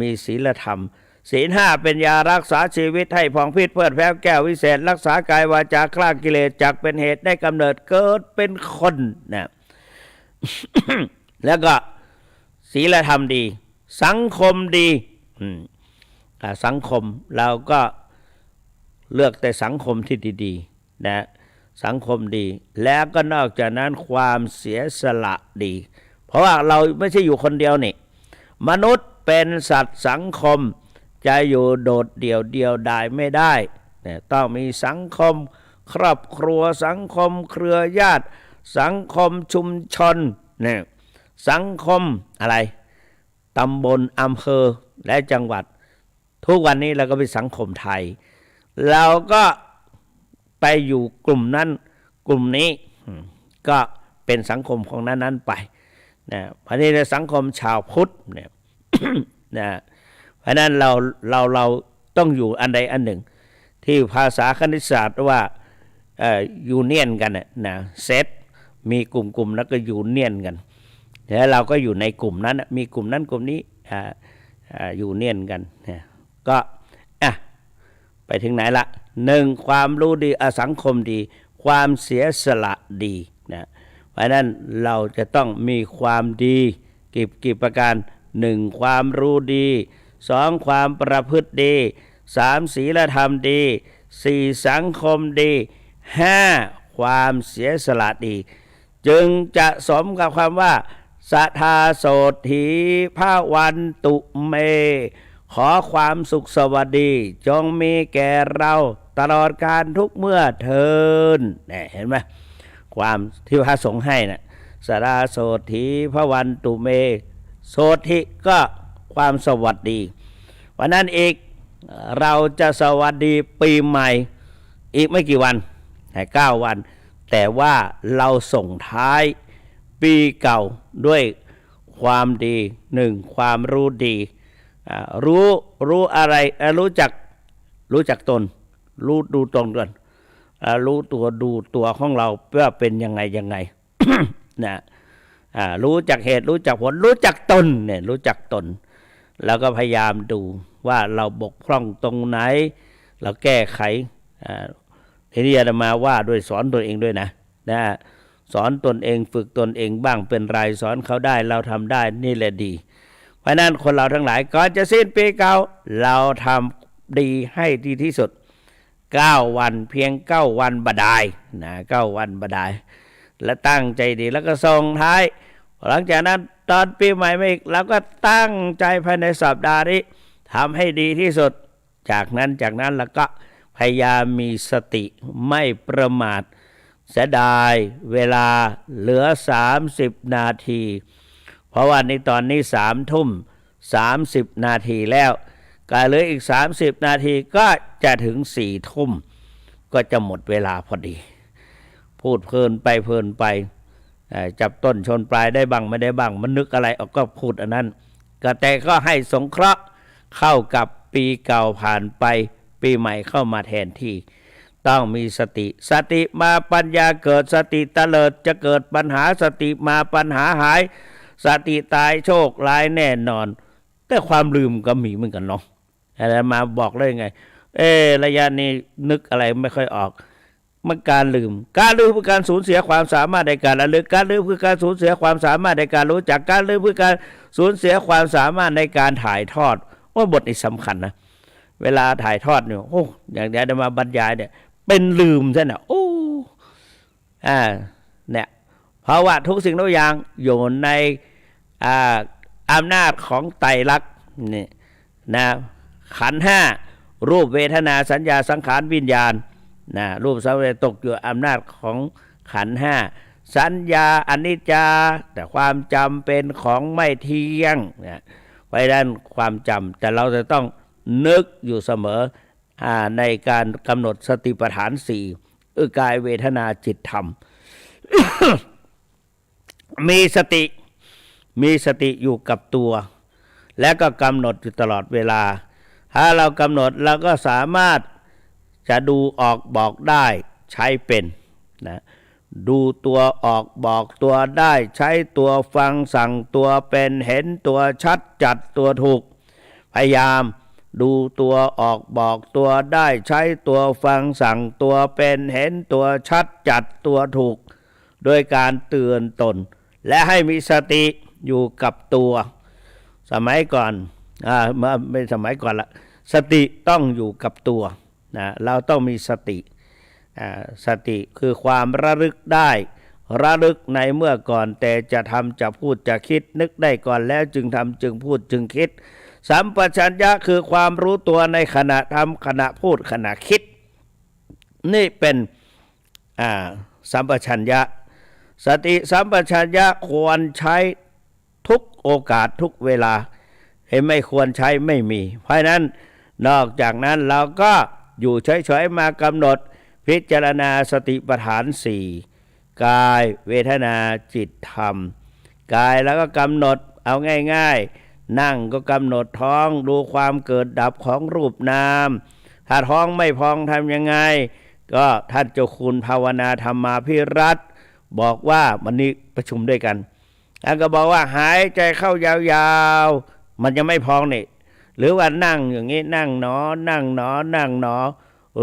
มีศีลธรรมศีล5เป็นยารักษาชีวิตให้ผ่องพิษเพิดแผ้วแก้ววิเศษรักษากายวาจาคลายกิเลสจักเป็นเหตุได้กำเนิดเกิดเป็นคนนะ แล้วก็ศีลธรรมดีสังคมดีสังคมเราก็เลือกแต่สังคมที่ดีๆนะสังคมดีแล้วก็นอกจากนั้นความเสียสละดีเพราะว่าเราไม่ใช่อยู่คนเดียวนี่มนุษย์เป็นสัตว์สังคมจะอยู่โดดเดี่ยวดายไม่ได้ต้องมีสังคมครอบครัวสังคมเครือญาติสังคมชุมชนเนี่ยสังคมอะไรตำบลอำเภอและจังหวัดทุกวันนี้เราก็เป็นสังคมไทยเราก็ไปอยู่กลุ่มนั้นกลุ่มนี้ก็เป็นสังคมของนั้นไปนะเพราะนี้ในสังคมชาวพุทธเนี่ย นะเพราะนั้นเราต้องอยู่อันใดอันหนึ่งที่ภาษาคณิตศาสตร์ว่ายูเนียนกันนะเซตมีกลุ่มแล้วก็ยูเนียนกันแล้วเราก็อยู่ในกลุ่มนั้นมีกลุ่มนั้นกลุ่มนี้ยูเนียนกันนะก็ไปถึงไหนละ1ความรู้ดีสังคมดีความเสียสละดีนะเพราะนั้นเราจะต้องมีความดีกี่ประการ1ความรู้ดี2ความประพฤติดี3ศีลธรรมดี4สังคมดี5ความเสียสละดีจึงจะสมกับความว่าสัทธาโสถีภาวันตุเมขอความสุขสวัสดีจงมีแก่เราตลอดกาลทุกเมื่อเทินเห็นไหมความที่พระสงฆ์ให้นะสัทธาโสถีภาวันตุเมโสถิก็ความสวัสดีวันนั้นอีกเราจะสวัสดีปีใหม่อีกไม่กี่วัน9 วันแต่ว่าเราส่งท้ายปีเก่าด้วยความดี1ความรู้ดีรู้อะไรรู้จักตนรู้ดูตนก่อนรู้ตัวดูตัวของเราว่าเป็นยังไง นะรู้จักเหตุรู้จักผลรู้จักตนเนี่ยรู้จักตนแล้วก็พยายามดูว่าเราบกพร่องตรงไหนเราแก้ไขทีนี้อาตมาว่าด้วยสอนตัวเองด้วยนะ สอนตนเองฝึกตนเองบ้างเป็นไรสอนเขาได้เราทำได้นี่แหละดีเพราะนั้นคนเราทั้งหลายก่อนจะสิ้นปีเก่าเราทำดีให้ดีที่สุด9 วันเพียง9 วันบดายนะ9 วันบดายและตั้งใจดีแล้วก็ส่งท้ายหลังจากนั้นตอนปีใหม่มาอีกเราก็ตั้งใจภายในสัปดาห์นี้ทำให้ดีที่สุดจากนั้นแล้วก็พยายามมีสติไม่ประมาทเสียดายเวลาเหลือ30 นาทีเพราะว่าในตอนนี้3 ทุ่ม 30 นาทีแล้วก็เหลืออีก30 นาทีก็จะถึง4 ทุ่มก็จะหมดเวลาพอดีพูดเพลินไปจับต้นชนปลายได้บ้างไม่ได้บ้างมันนึกอะไรออกก็พูดอันนั้นก็แต่ก็ให้สงเคราะห์เข้ากับปีเก่าผ่านไปปีใหม่เข้ามาแทนที่ต้องมีสติมาปัญญาเกิดสติเตลิดจะเกิดปัญหาสติมาปัญหาหายสติตายโชคร้ายแน่นอนแต่ความลืมก็มีเหมือนกันเนาะอะไรมาบอกเลยไงระยะนี้นึกอะไรไม่ค่อยออกมันการลืมคือการสูญเสียความสามารถในการระลึกการลืมคือการสูญเสียความสามารถในการรู้จักการลืมคือการสูญเสียความสามารถในการถ่ายทอดว่าบทนี้สำคัญนะเวลาถ่ายทอดเนี่ยอย่างเดี๋ยวมาบรรยายเนี่ยเป็นลืมใช่ไหมเนี่ยเพราะว่าทุกสิ่งทุกอย่างอยู่ในอำนาจของไตรลักษณ์นี่นะขันธ์ 5รูปเวทนาสัญญาสังขารวิญญาณนะรูปสังขารตกอยู่อำนาจของขันธ์ 5สัญญาอนิจจาแต่ความจำเป็นของไม่เที่ยงนะไว้ด้านความจำแต่เราจะต้องนึกอยู่เสมอในการกำหนดสติปัฏฐาน4กายเวทนาจิตธรรม มีสติอยู่กับตัวและก็กำหนดอยู่ตลอดเวลาถ้าเรากำหนดเราก็สามารถจะดูออกบอกได้ใช้เป็นนะดูตัวออกบอกตัวได้ใช้ตัวฟังสั่งตัวเป็นเห็นตัวชัดจัดตัวถูกพยายามดูตัวออกบอกตัวได้ใช้ตัวฟังสั่งตัวเป็นเห็นตัวชัดจัดตัวถูกโดยการเตือนตนและให้มีสติอยู่กับตัวสมัยก่อนไม่สมัยก่อนละสติต้องอยู่กับตัวนะเราต้องมีสติคือความระลึกได้ระลึกในเมื่อก่อนแต่จะทำจะพูดจะคิดนึกได้ก่อนแล้วจึงทำจึงพูดจึงคิดสัมปชัญญะคือความรู้ตัวในขณะทำขณะพูดขณะคิดนี่เป็นสัมปชัญญะสติสัมปชัญญะควรใช้ทุกโอกาสทุกเวลาไม่ควรใช้ไม่มีเพราะนั้นนอกจากนั้นเราก็อยู่เฉยๆมากำหนดพิจารณาสติปัฏฐาน4กายเวทนาจิตธรรมกายแล้วก็กำหนดเอาง่ายๆนั่งก็กำหนดท้องดูความเกิดดับของรูปนามถ้าท้องไม่พองทำยังไงก็ท่านเจ้าคุณภาวนาธรรมาภิรัตน์บอกว่าวันนี้ประชุมด้วยกันท่านก็บอกว่าหายใจเข้ายาวๆมันจะไม่พองนี่หรือว่านั่งอย่างนี้นั่งหนอ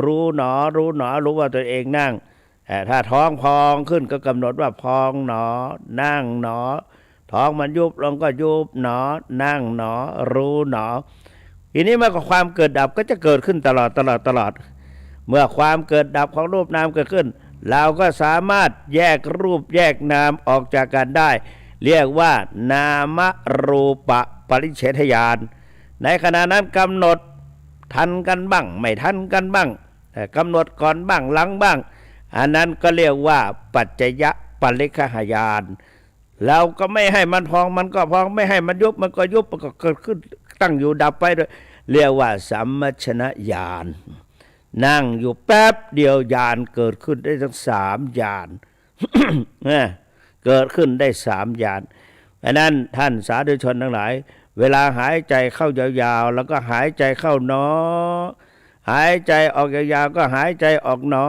รู้หนอรู้ว่าตัวเองนั่งถ้าท้องพองขึ้นก็กำหนดว่าพองหนอนั่งหนอท้องมันยุบลงก็ยุบหนอนั่งหนอรู้หนอทีนี้เมื่อความเกิดดับก็จะเกิดขึ้นตลอดเมื่อความเกิดดับของรูปนามเกิดขึ้นเราก็สามารถแยกรูปแยกนามออกจากกันได้เรียกว่านามรูปปริเฉทญาณในขณะนั้นกำหนดทันกันบ้างไม่ทันกันบ้างกำหนดก่อนบ้างหลังบ้างอันนั้นก็เรียกว่าปัจจยปริคหญาณเราก็ไม่ให้มันพองมันก็พองไม่ให้มันยุบมันก็ยุบมันก็เกิดขึ้นตั้งอยู่ดับไปด้วยเรียกว่าสัมมัชนญาณนั่งอยู่แป๊บเดียวญาณเกิดขึ้นได้ทั้ง3ญาณ เกิดขึ้นได้3ญาณเพราะนั้นท่านสาธุชนทั้งหลายเวลาหายใจเข้ายาวๆแล้วก็หายใจเข้าหนอหายใจออกยาวๆก็หายใจออกหนอ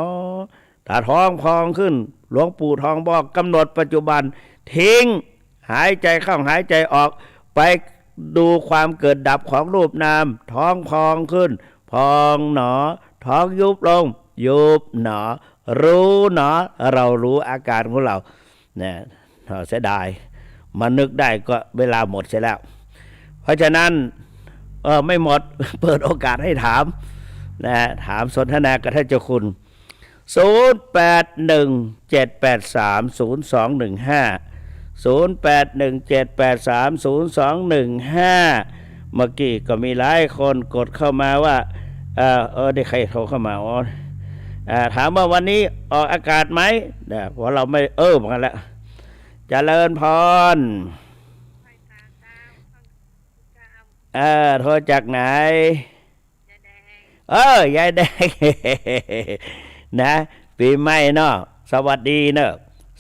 ถ้าท้องพองขึ้นหลวงปู่ทองบอกกำหนดปัจจุบันทิ้งหายใจเข้าหายใจออกไปดูความเกิดดับของรูปนามท้องพองขึ้นพองหนอท้องยุบลงยุบหนอรู้หนอเรารู้อาการของเรา เนี่ยเสียดายมานึกได้ก็เวลาหมดเสียแล้วเพราะฉะนั้นไม่หมด เปิดโอกาสให้ถามนะถามสนทนากับท่านเจ้าคุณ0817830215 เมื่อกี้ก็มีหลายคนกดเข้ามาว่าได้ใครโทรเข้ามาถามว่าวันนี้ออกอากาศไหมเนี่ยเพราะเราไม่เหมือนกันแล้วเจริญพรโทรจากไหนยายแดง นะปีใหม่เนาะสวัสดีเนอะ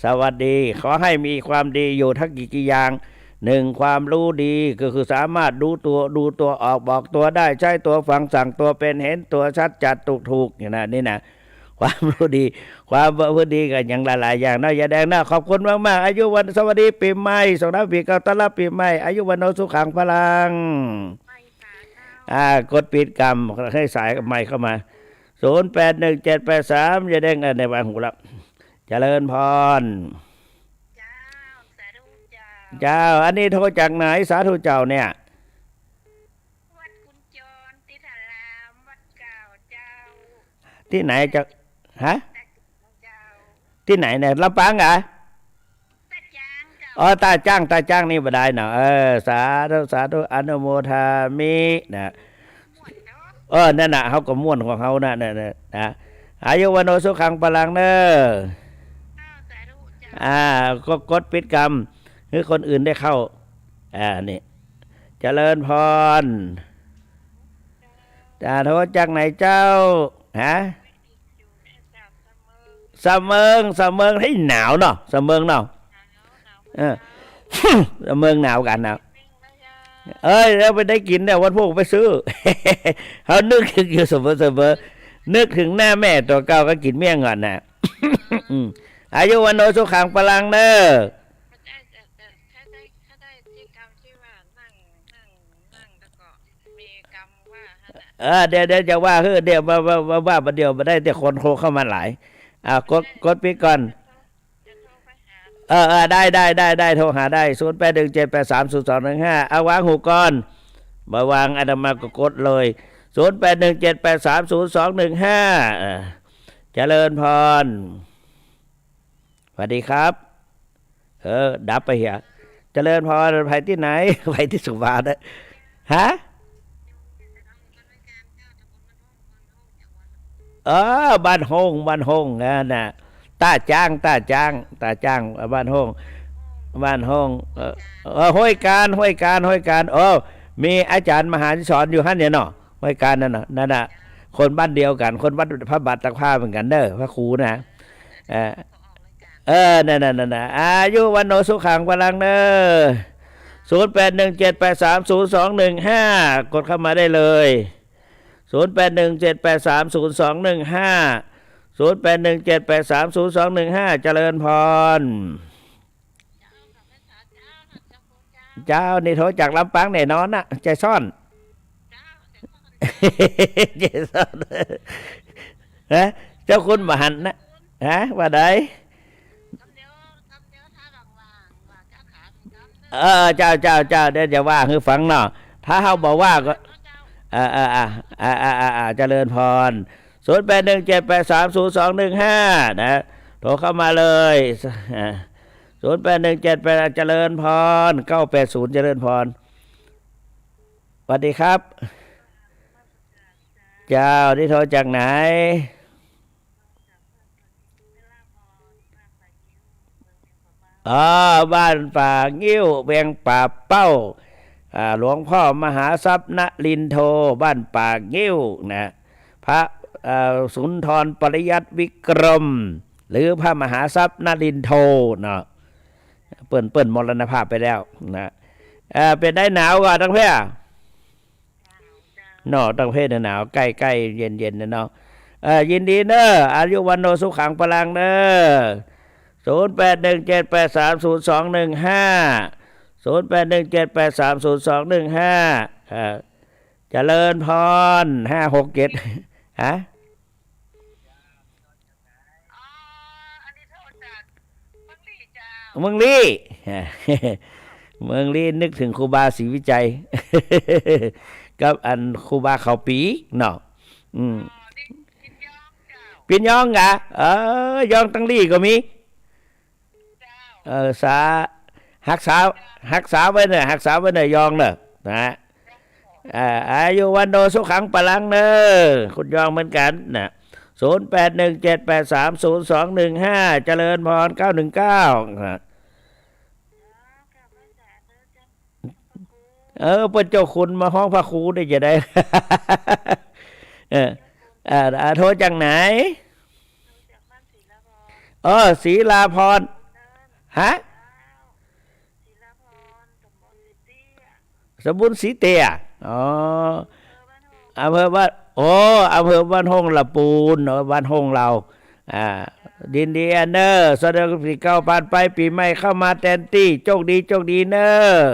สวัสดีขอให้มีความดีอยู่ทั้งกี่อย่างหนึ่งความรู้ดีก็คือสามารถดูตัวออกบอกตัวได้ใช้ตัวฟังสั่งตัวเป็นเห็นตัวชัดจัดถูกอย่างนั้นนี่นะความรู้ดีความรู้ดีกันอย่างหลายๆอย่างนะยายแดงนะขอบคุณมากๆอายุวันสวัสดีปีใหม่สงท้ายปีเก่าต้อนรับปีใหม่อายุวันโนสุขังพลังกดปิดกรรมให้สายใหม่เข้ามา081783จะได้เงินในวันหูละเจริญพรเจ้าอันนี้โทรจากไหนสาธุเจ้าเนี่ยวัดกุญจรติถารามวัดเก่าเจ้าที่ไหนจะที่ไหนเนี่ยลำปางเหรอตาจ้างเจ้าตาจ้างนี่บ่ได้เนาะสาธุอนุโมทามินะนั่นน่ะเขาก็ม่วนของเขานะอายุวันโนสุขังพลังเนอก็กดปิดกรรมให้คนอื่นได้เข้านี่เจริญพรจะโทษจากไหนเจ้าสะเมิงให้หนาวเนาะสะเมิงเนาะสะเมิงหนาวกันนะแล้วไปได้กินเนี่ยวันพวกไปซื้อ เขานึกถึงอยู่เสมอนึกถึงหน้าแม่ตัวเก่าก็กินเมี่ยงก่อนนะ อายุวันโนสุขังพลังเนอถ้าได้ที่กรรมที่ว่านั่งแล้วก็มีกรรมว่าเดี๋ยวจะว่าเดี๋ยวว่าประเดี๋ยวมาได้แต่คนโทรเข้ามาหลายกดปิดก่อนได้โทรหาได้0817830215เอาวางหูก่อนมาวางอาตมาก็กดเลย0817830215เจริญพรสวัสดีครับดับไปเหียเจริญพรไปที่ไหนไปที่สุวรรณฮะบ้านห้องน่ะตาจ้างบ้านห้องห้วยการมีอาจารย์มหาสอนอยู่หั่นเนี่ยเนาะห้วยการนั่นน่ะคนบ้านเดียวกันคนวัดพระบาทตะผ้าเหมือนกันเด้อพระครูนะนั่นอายุวันโนสุขังพลังเด้อ0817830215กดเข้ามาได้เลย0817830215เจริญพรเจ้านี่โทรจากลำปางแน่นอนน่ะใจซ่อนใจซ่อนเจ้าคุณมหันนะว่าใดเจ้าเดี๋ยวจะว่าคือฟังเนาะถ้าเขาบอกว่าก็เจริญพร0817830215นะโทรเข้ามาเลย0817เจริญพร980เจริญพรสวัสดีครับเจ้าที่โทรจากไหนบ้านป่างิ้วเวียงป่าเป้าหลวงพ่อมหาทรัพย์นลินโทบ้านป่างิ้วนะพระสุนทรปริยัติวิกรมหรือพระมหาทรัพย์นลินโทเนาะเปิ้นมรณภาพไปแล้วนะเป็นได้หนาวกว่าตั้งเพ่เนาะตั้งเพ่หนาวใกล้เย็นเนาะยินดีเนอะอายุวันโนสุขังพลังเนอะ0817830215เจริญพร567อันนี้โทษจากวั งลี่เจ้า เมืองลี่ เมืองลี่นึกถึงครูบาศรีวิจัย กับอันครูบาเขาปีเนาะอ๋อนี่กินย่องเจ้า เป็นยองกะยองตั้งลี่ก็มี เจ้า ษาหักษาหักษาไว้เนอะหักษาไว้เนอะยองเนอะนะอายุวันโนสุขังปลังเนอะคุณยองเหมือนกันนะ0817830215เจริญพร919นะ กลับมาจากเด้อเจ้าเปิ้นเจ้าคุณมาห้องพระครูได้จะได้ เออโทรจากไหนดูจากบ้านศรีละพรศรีลาพรฮะศรีละพรตำบลสิตี้สมบุญศรีเตียอ๋ออำเภอบ้านอำเภอบ้านห้องละปูนบ้านห้องเราดินดีอันเนอร์แสดงปีเก้าผ่านไปปีใหม่เข้ามาแทนที่โชคดีเนอร์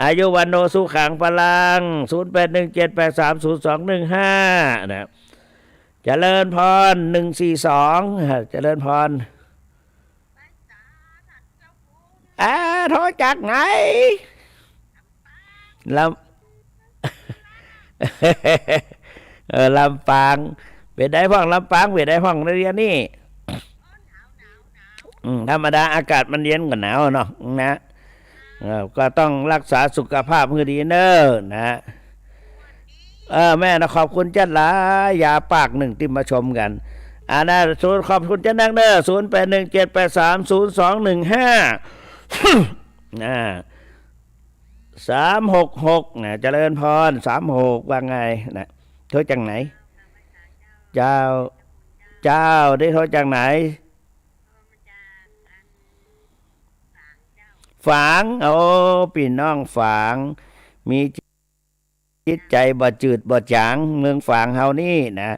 อายุวันโนสุขังพลัง0817830215นะเจริญพร142เจริญพรโทรจากไหนลำ ลำปางเป็นได้พ้องลำปางเป็นได้พ้องเรียนนี่ธรรมดาอากาศมันเย็นกว่าหนาวเนาะนะก็ต้องรักษาสุขภาพให้ดีเนอะนะแม่นะขอบคุณจัดหลายยาปากหนึ่งที่มาชมกันนะขอบคุณจัดนักเนอะ0817830215366นะเจริญพร36ว่าไงนะโทรจากไหนเจ้าได้โทรจากไหนฝางพี่น้องฝางมีจิตใจบ่จืดบ่จางเมืองฝางเฮานี่นะ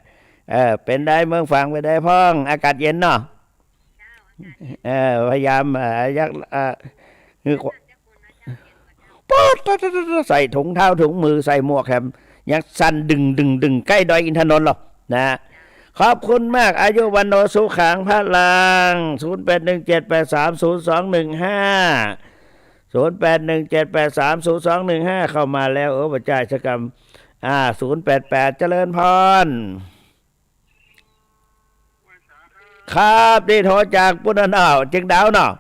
เป็นได้เมืองฝางไปได้พ้องอากาศเย็นเนาะพยายามยักคือป๊อดใส่ถุงเท้าถุงมือใส่หมวกแฮมยังสั่นดึงใกล้ดอยอินทนนท์หรอกนะขอบคุณมากอายุวันโนสุขังพลัง0817830215เข้ามาแล้วประจายชกรรม088เจริญพรครับได้โทรจากปุณณะจึงดาวเนาะ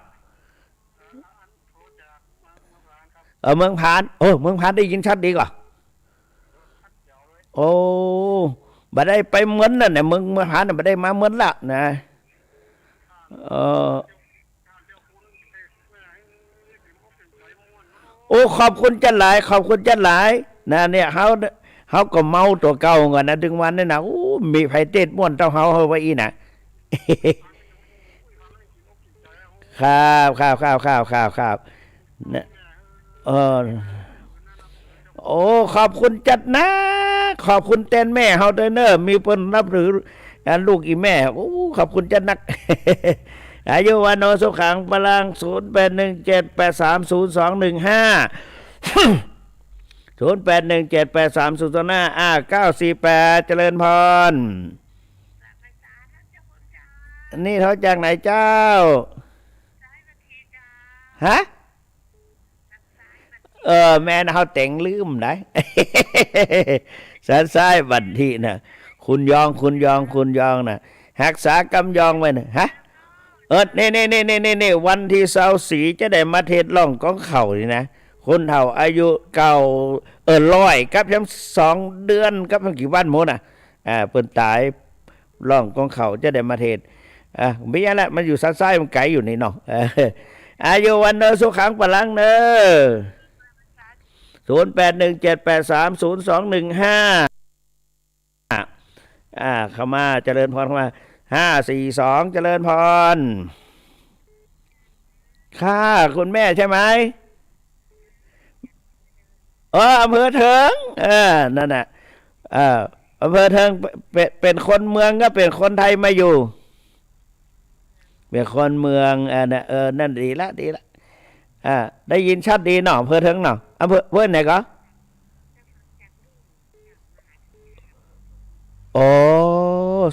เมืองพานเมืองพานได้ยินชัดดีกว่าบ่ได้ไปเหมือนนั่นน่ะเมืองพานน่ะบ่ได้มาเหมือนละนะขอบคุณจัดหลายนะเนี่ยเฮาก็เมาตัวเก่าก่อนนะถึงวันนั้นน่ะมีไผเต้นม่วนเจ้าเฮาไว้อีน่ะครับนะขอบคุณจัดนะขอบคุณแทนแม่เฮาด้วยเนอะมีเพิ่นนับถือลูกอีแม่ขอบคุณจัดนัก อายุวันโนสุขังพลัง0817830215 948เจริญพรนี่เขาจากไหนเจ้าฮะแม่นะเขาแต่งลืมได้ สายสายบันทีนะคุณยองนะหักษากำยองไว้นะฮะนี่วันที่เสาสีจะได้มาเทศล่องก้องเข่านี่นะคนเฒ่าอายุเก่า100กับทั้ง2 เดือนกับทั้งกี่วันหมดเปิ้นตายล่องก้องเข่าจะได้มาเทศไม่ใช่ละมันอยู่ซ้ายมันไกลอยู่นี่เนาะอายุวันเนอสุขังพลังเนอ0817830215เข้ามาเจริญพรเข้ามา542เจริญพรค่ะคุณแม่ใช่ไหมอำเภอเถิงนั่นน่ะอำเภอเถิงเป็นคนเมืองก็เป็นคนไทยมาอยู่เป็นคนเมืองนั่นดีละได้ยินชัดดีเนาะอำเภอเถิงเนาะอำเภอไหนก็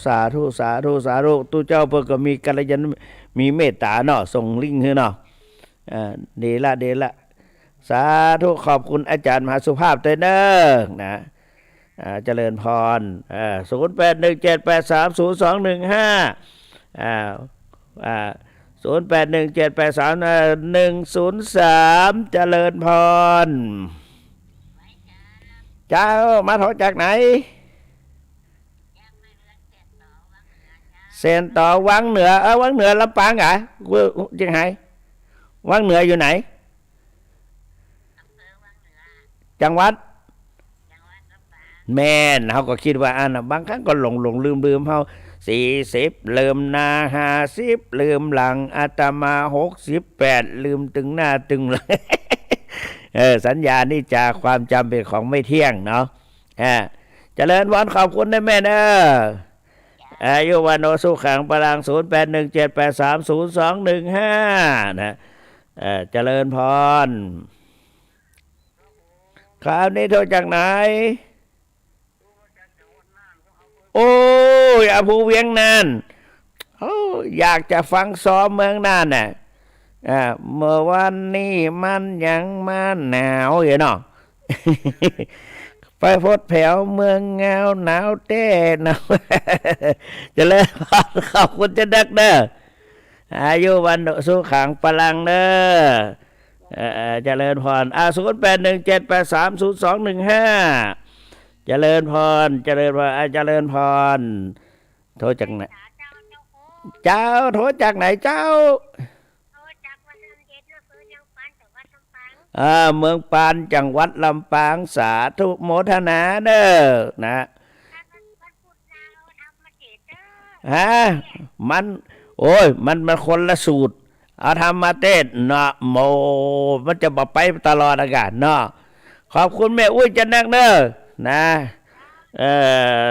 สาธุสาธุสาธุตู้เจ้าเพิ่นก็มีกัลยาณมีเมตตาเนาะส่งลิงก์ให้เนาะดีละสาธุขอบคุณอาจารย์มหาสุภาพเด้อนะเจริญพร08178302150817831103เจริญพรเจ้ามาโทรจากไหนเซนต่อวังเหนือวังเหนือลำปางเหรอยังไงวังเหนืออยู่ไหนจังหวัดแม่นเขาก็คิดว่าบางครั้งก็หลงลืมเขา40ลืมหน้า50ลืมหลังอาตมา68ลืมตึงหน้าตึงหลัง สัญญานี่จากความจำเป็นของไม่เที่ยงเนาะเจริญพรขอบคุณนะแม่เนอะอายุวันโนสุขังพลัง0817830215นะเจริญพรคราวนี้โทรจากไหนโอ้ยอภูเวียงนานอยากจะฟังซ้อมเมืองน่านน่ะเมื่อวันนี้มันยังมาหนาวอยู่เนาะ ไปพดแผ่วเมืองเงาหนาวเต้หนาว จะเลยขอบคุณจะดักเด้ออายุวันสุขังพลังเด้อเจริญพร0817830215เจริญพรเจริญพรโทรจากไหนเจ้าโทรจากไหนเจ้าเมืองปานจังหวัดลำปางสาธุโมทนาเด้อนะมันโอ้ยมันคนละสูตรเอาทำมาเต้นนะโมมันจะบอกไปตลอดอากาศเนาะขอบคุณแม่อุ้ยจันนักเด้อนะ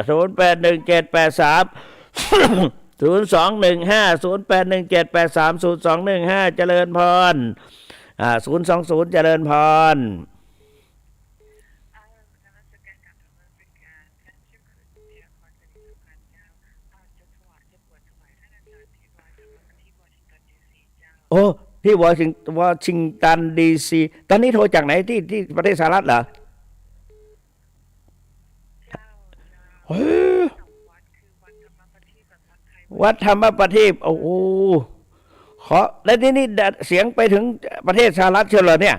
0817830215 เจริญพร020เจริญพรโอ้ที่วอชิงตันดีซีตอนนี้โทรจากไหนที่ประเทศสหรัฐเหรอวัดธรรมประทีปโอ้โหขอแล้วนี่เสียงไปถึงประเทศสหรัฐเชียวเหรอเนี่ย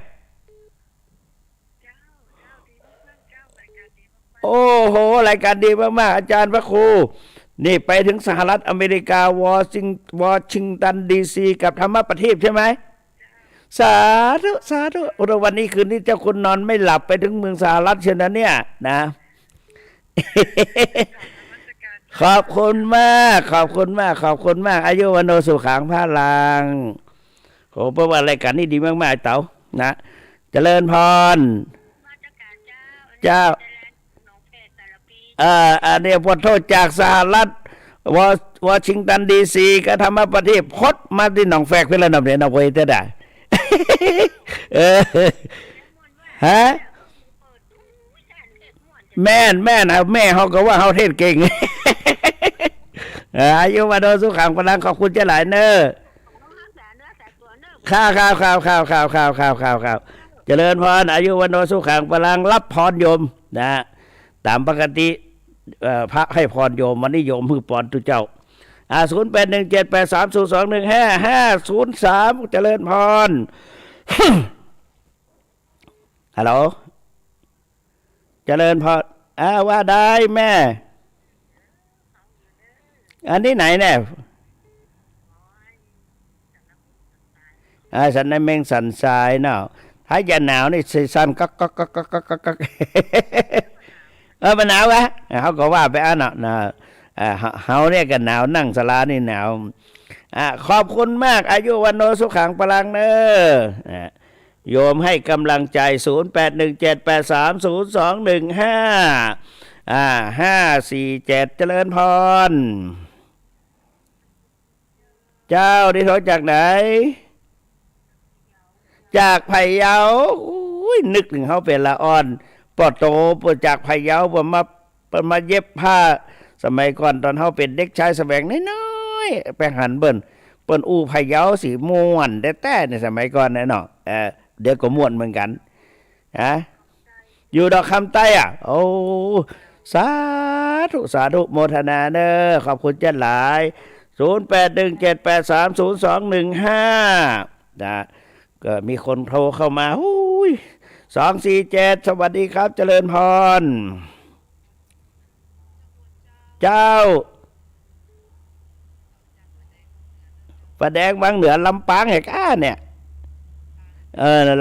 โอ้โหรายการดีมากๆอาจารย์พระครูนี่ไปถึงสหรัฐอเมริกาวอชิงตันดีซีกับธรรมประทีปใช่ไหมสาธุวันนี้คืนนี้เจ้าคุณนอนไม่หลับไปถึงเมืองสหรัฐเชียวนะเนี่ยนะ ขอบคุณมากอายุวันโนสุขังพลังโหเพราะว่ารายการนี้ดีมากๆเต๋านะเจริญพรเจ้าอันนี้พอโทษจากสหรัฐวอชิงตันดีซีก็ทำมาประเทศพดมาที่หนองแฟกเพื่อนนำเรียนเอาไว้จะได้ ฮะแม่นะแม่เขาก็ว่าเขาเทศเก่ง อายุมาโดนสุขังพลังขอบคุณเจ้าหลายเนอข้าวเจริญพรอายุวันโนสุขังพลังรับพรโยมนะตามปกติพระให้พรโยมวันนี้โยมมือปอนตุเจ้า0817830215 เจริญพร ฮัลโหลเจริญพรว่าได้แม่อันนี้ไหนเนี่ยสันในเมงสันทรายเนาะถ้าจะหนาวนี่สันก็มันหนาววะเขาก็ว่าไปเนาะเฮาเนี่ยก็หนาวนั่งศาลานี่หนาวขอบคุณมากอายุวันโนสุขังพลังเนอโยมให้กำลังใจ0817830215 547เจริญพรเจ้าที่โทรจากไหนจากไผ่เยานึกถึงเขาเป็นละอ่อนปอโตปจากไผ่เยามาเย็บผ้า สมัยก่อนตอนเฮาเป็นเด็กชายแสวงน้อยๆไปหันเปิ้นอู้พะเยาสิม่วนแต่ในสมัยก่อนน่ะเนาะเดี๋ยวก็ม่วนเหมือนกันฮะอยู่ดอกคำใต้อ่ะโอ้สาธุสาธุโมทนาเด้อขอบคุณเจ้าหลาย0817830215นะก็มีคนโทรเข้ามาอุ้ย247สวัสดีครับเจริญพรเจ้าประแดงบางเหนือลำปางแหกเนี่ย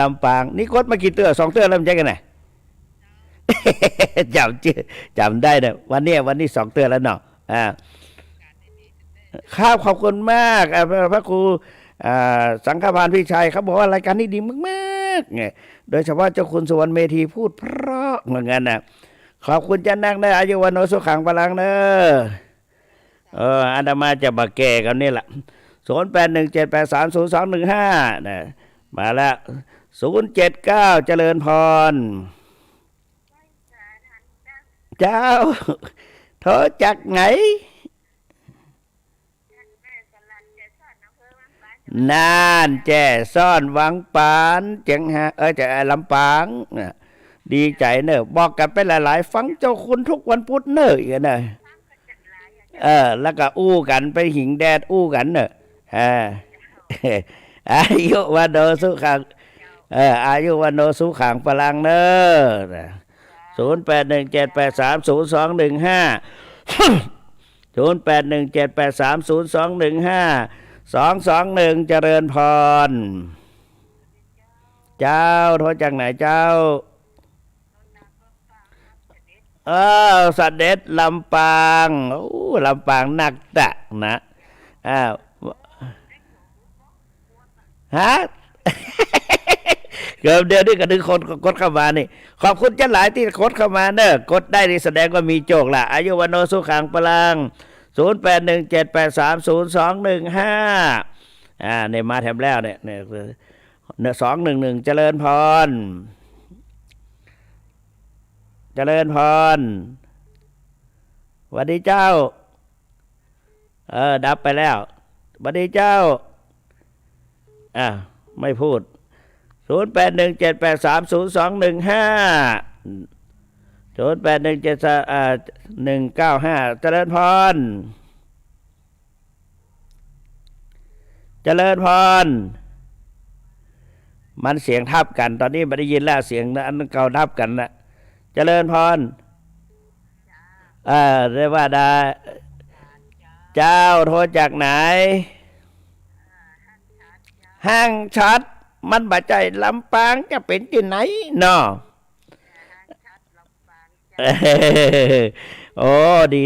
ลำปางนี่กดมากี่เตื้อ2เตื้อแล้วมันใช่กันไหน จำได้เนี่ยวันนี้2เตื้อแล้วเนาะข้าวขอบคุณมากพระครูสังฆพานพี่ชัยเขาบอกว่ารายการนี้ดีมากๆไงโดยเฉพาะเจ้าคุณสุวรรณเมธีพูดเพราะเหมือนกันนะขอบคุณจันนักนะอายุวันโนสุขังพลังเนอาตมาจะมาแก่กันนี่แหละ0817830215นะมาแล้ว079เจริญพรเจ้าโทรจากไหนนานแจ้ซ่อนวังปานจังฮะจะลำปางดีใจเนอะบอกกันไปหลายๆฟังเจ้าคุณทุกวันพุธเนอะอย่างนั้นแล้วก็อู้กันไปหิงแดดอู้กันเนอะอายุวันโนสุขังอายุวันโนสุขังพลังเนอะ0817830215 221เจริญพรเจ้าโทรจากไหนเจ้าเสด็จลำปางลำปางนักตะนะฮะเดี๋ยวนี้ก็ดึงคนกดเข้ามานี่ขอบคุณเจ้าหลายที่กดเข้ามาเนอะกดได้นี่แสดงว่ามีโจกล่ะอายุวันโนสุขังพลัง0817830215เนี่ยมาแถมแล้วเนี่ย211เจริญพรเจริญพรสวัสดีเจ้าดับไปแล้วสวัสดีเจ้าไม่พูด0817830215 08178195เจริญพรเจริญพรมันเสียงทับกันตอนนี้ไม่ได้ยินแล้วเสียงอันเก่าทับกันนะเจริญพรเรียกว่าได้เจ้าโทรจากไหนห้างชัดมันบาใจลำปางจะเป็นที่ไหนเนาะโอ้ดี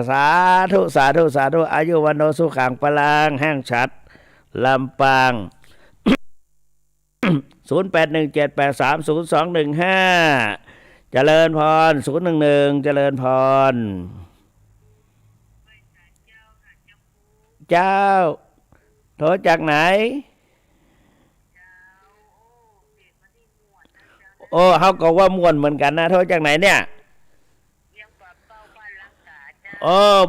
สาธุอายุวันโนสุขังพลังห้างชัดลำปาง0817830215เจริญพร011เจริญพรเจ้าโทรจากไหนเขาก็ว่าม่วนเหมือนกันนะโทรจากไหนเนี่ย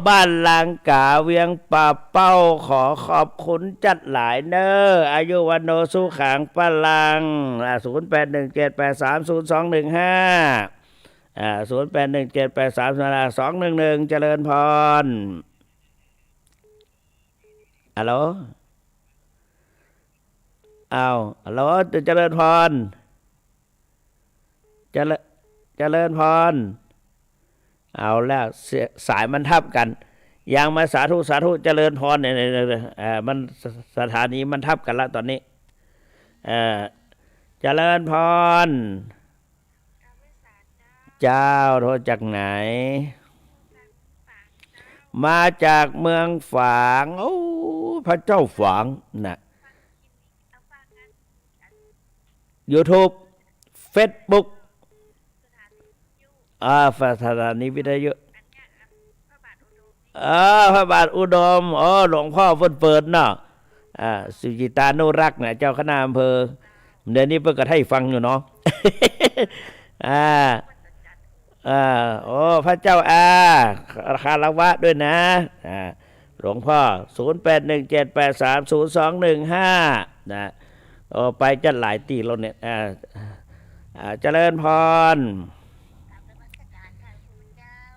บ้านลางกาเวียงป่าเป้าขอขอบคุณจัดหลายเนออายุวันโนสุขังพลัง0817830215 0817830211เจริญพรฮัลโหลฮัลโหลเจริญพรเจริญพรเอาแล้วสายมันทับกันยังมาสาธุเจริญพรเนี่ยมันสถานีมันทับกันแล้วตอนนี้เจริญพรเจ้าโทรจากไหนมาจากเมืองฝางพระเจ้าฝางน่ะ YouTube Facebook สถานีวิทยุพระบาทอุดมหลวงพ่อเปิดเนาะสุจิตานุรักษ์เนี่ยเจ้าคณะอำเภอเดี๋ยวนี้เพิ่งกระให้ฟังอยู่เนาะ โอ้พระเจ้าอาคารวะด้วยนะหลวงพ่อ0817830215นะโอ้ไปจะหลายตีแล้วเนี่ยเจริญพร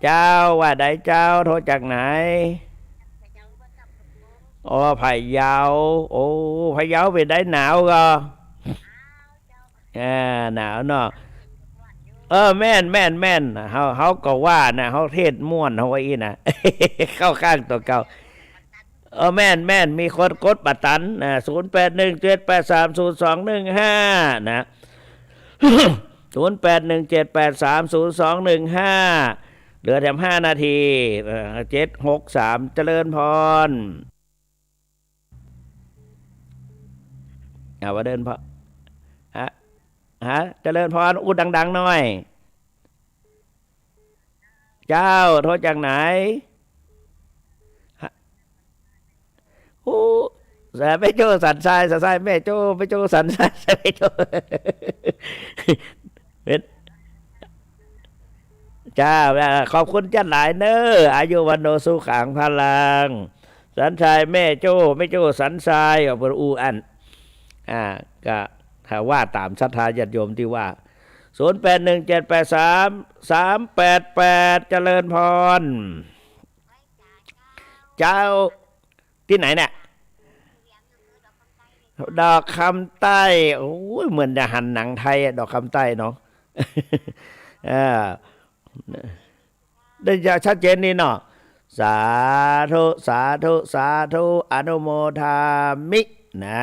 เจ้าว่าใดเจ้าโทรจากไหนอ๋อพะเยาโอ้พะเยาไปได้หนาวก็หนาวเนาะแม่นเฮาก็ว่านะเฮาเทศม่วนเฮาไว้อีนะ เข้าข้างตัวเก่าแม่นมีคนกดบัตรตันนะ0817830215นะ0817830215เหลือแถม5นาที763เจริญพรว่าเดินพอเจริญพรอุดดังๆหน่อยเจ้าโทรจากไหนโอ้แม่โจ้สันทรายแม่โจ้ไปโจ้สันทรายแม่โจ้เป็นเจ้าขอบคุณจัดหลายเนออายุวันโนสุขังพลังสันทรายแม่โจ้สันทรายกับพระอูอันก็ถ้าว่าตามศรัทธาญาติโยมที่ว่า0817833388เจริญพรเจ้าที่ไหนเนี่ยดอกคำใต้โอ้ยเหมือนจะหันหนังไทยดอกคำใต้เนาะได้จะชัดเจนนี่เนาะสาธุอนุโมทามินะ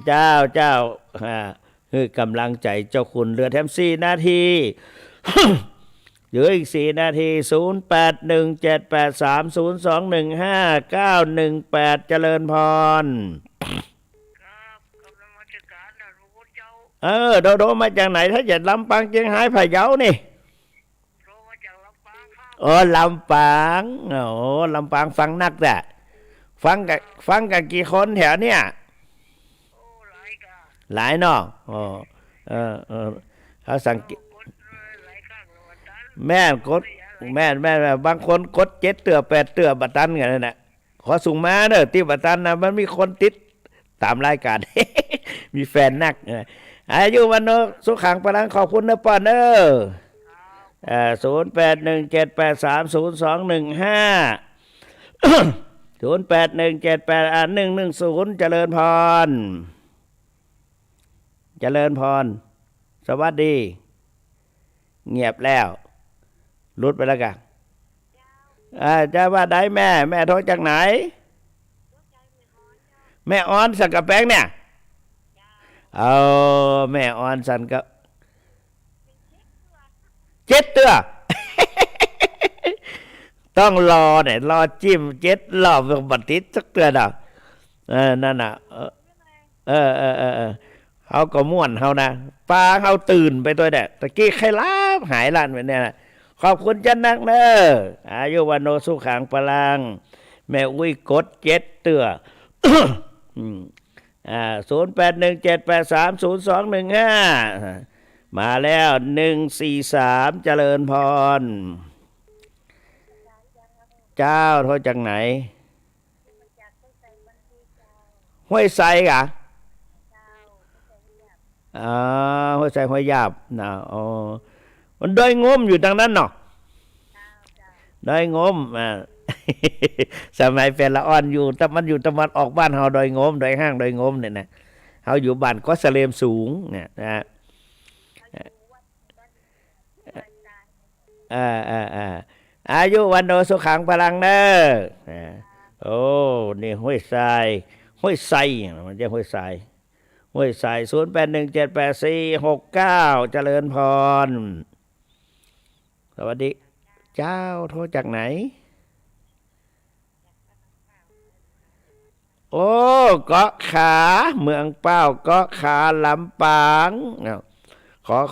เจ้าคือกำลังใจเจ้าคุณเหลือแถม4นาทีเหลืออีก4นาที0817830215918918เจริญพรโดมาจากไหนถ้าจะลำปางเชียงรายพะเยานี่ลำปางลำปางฟังนักแต่ฟังกันกี่คนแถวเนี่ยหลายเนาะเขาสังเกตแม่บางคนกด7เตือ8เตือบัตรตันกันนั่นแหละขอส่งมาเด้อที่บัตรตันนะมันมีคนติดตามรายการ มีแฟนนักอายุวันโนสุขังพลังขอบคุณนะป้อน081783021508178110เจริญพรสวัสดีเงียบแล้วรุดไปแล้วกันจะว่าได้แม่โทรจากไหนแม่ออนสันกับแป้งเนี่ยแม่ออนสันกับ7เตือ ต้องรอเนี่ยรอจิ้ม7รอบบัตรติดสักเตือน่ะนั่นน่ะเขาก็ม่วนเขานะปลาเขาตื่นไปตัวเนี่ยตะกี้ใครล้าหายลั่นไปเนี่ยนะขอบคุณจันนักเนออายุวันโนสุขังพลังแม่อุ้ยกด7เตือ0817830215มาแล้ว143เจริญพรเจ้าโทรจากไหนห้วยไซกะห้วยไซห้วยยาบนะมันดอยงมอยู่ทางนั้นเนาะดอยงมสมัยเป็นละอ่อนอยู่แต่มันอยู่ตะวันออกบ้านเฮาดอยงมดอยห้างดอยงมเนี่ยนะเฮาอยู่บ้านก็สะเลมสูงเนี่ยนะอายุวันโนสุขังพลังเนอนี่ห้วยทรายมันจะห้วยทราย08178469เจริญพรสวัสดีเจ้าโทรจากไหนเกาะขาเมืองเป้าเกาะขาลำปาง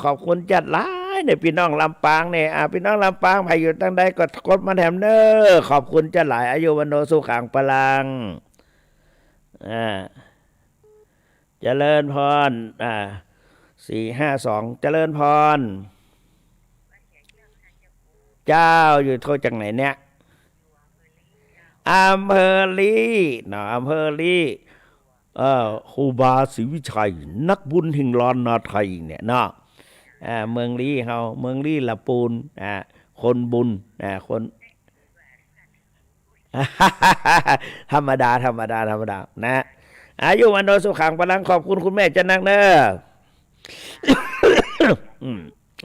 ขอบคุณจัดหลายเนี่ยพี่น้องลำปางเนี่ยพี่น้องลำปางใครอยู่ตั้งใดก็กดมาแถมเนอขอบคุณจัดหลายอายุวันโนสุขังพลังเจริญพร452เจริญพร เจ้าอยู่โทษจากไหนเนี่ยอำเภอลีนะอำเภอลีครูบาศรีวิชัยนักบุญแห่งล้านนาไทยเนี่ยเนาะเมืองลีเฮาเมืองลีละปูนคนบุญคน ธรรมดานะอายุวันโนสุขังพลังขอบคุณคุณแม่จันนักเนอ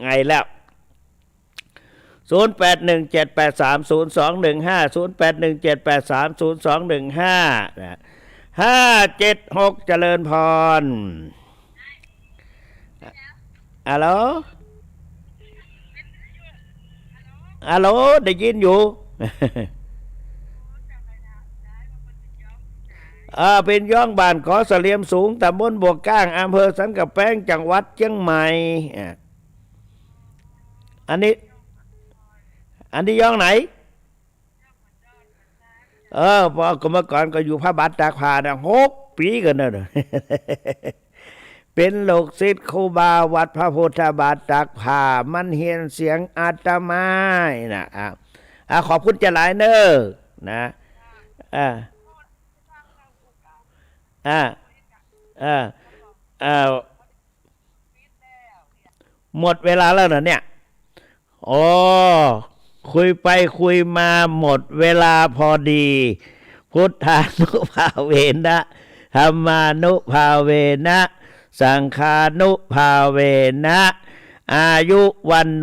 ไงแล้ว08178302150817830215 576เจริญพรฮัลโหลได้ยินอยู่ เป็นย่องบ้านขอเสลียมสูงตำบลบวกก้างอำเภอสันกะแป้งจังหวัดเชียงใหม่อันนี้ย่องไหนพอเมื่อก่อนก็อยู่พระบาทตากผ้านะ6 ปีกันเนอะ เป็นลูกศิษย์ครูบาวัดพระพุทธบาทตากผ้ามันเฮียนเสียงอาตมานะขอบคุณจะหลายเนอะนะหมดเวลาแล้วเหรอเนี่ยคุยไปคุยมาหมดเวลาพอดีพุทธานุภาเวนะธรรมานุภาเวนะสังฆานุภาเวนะอายุวัน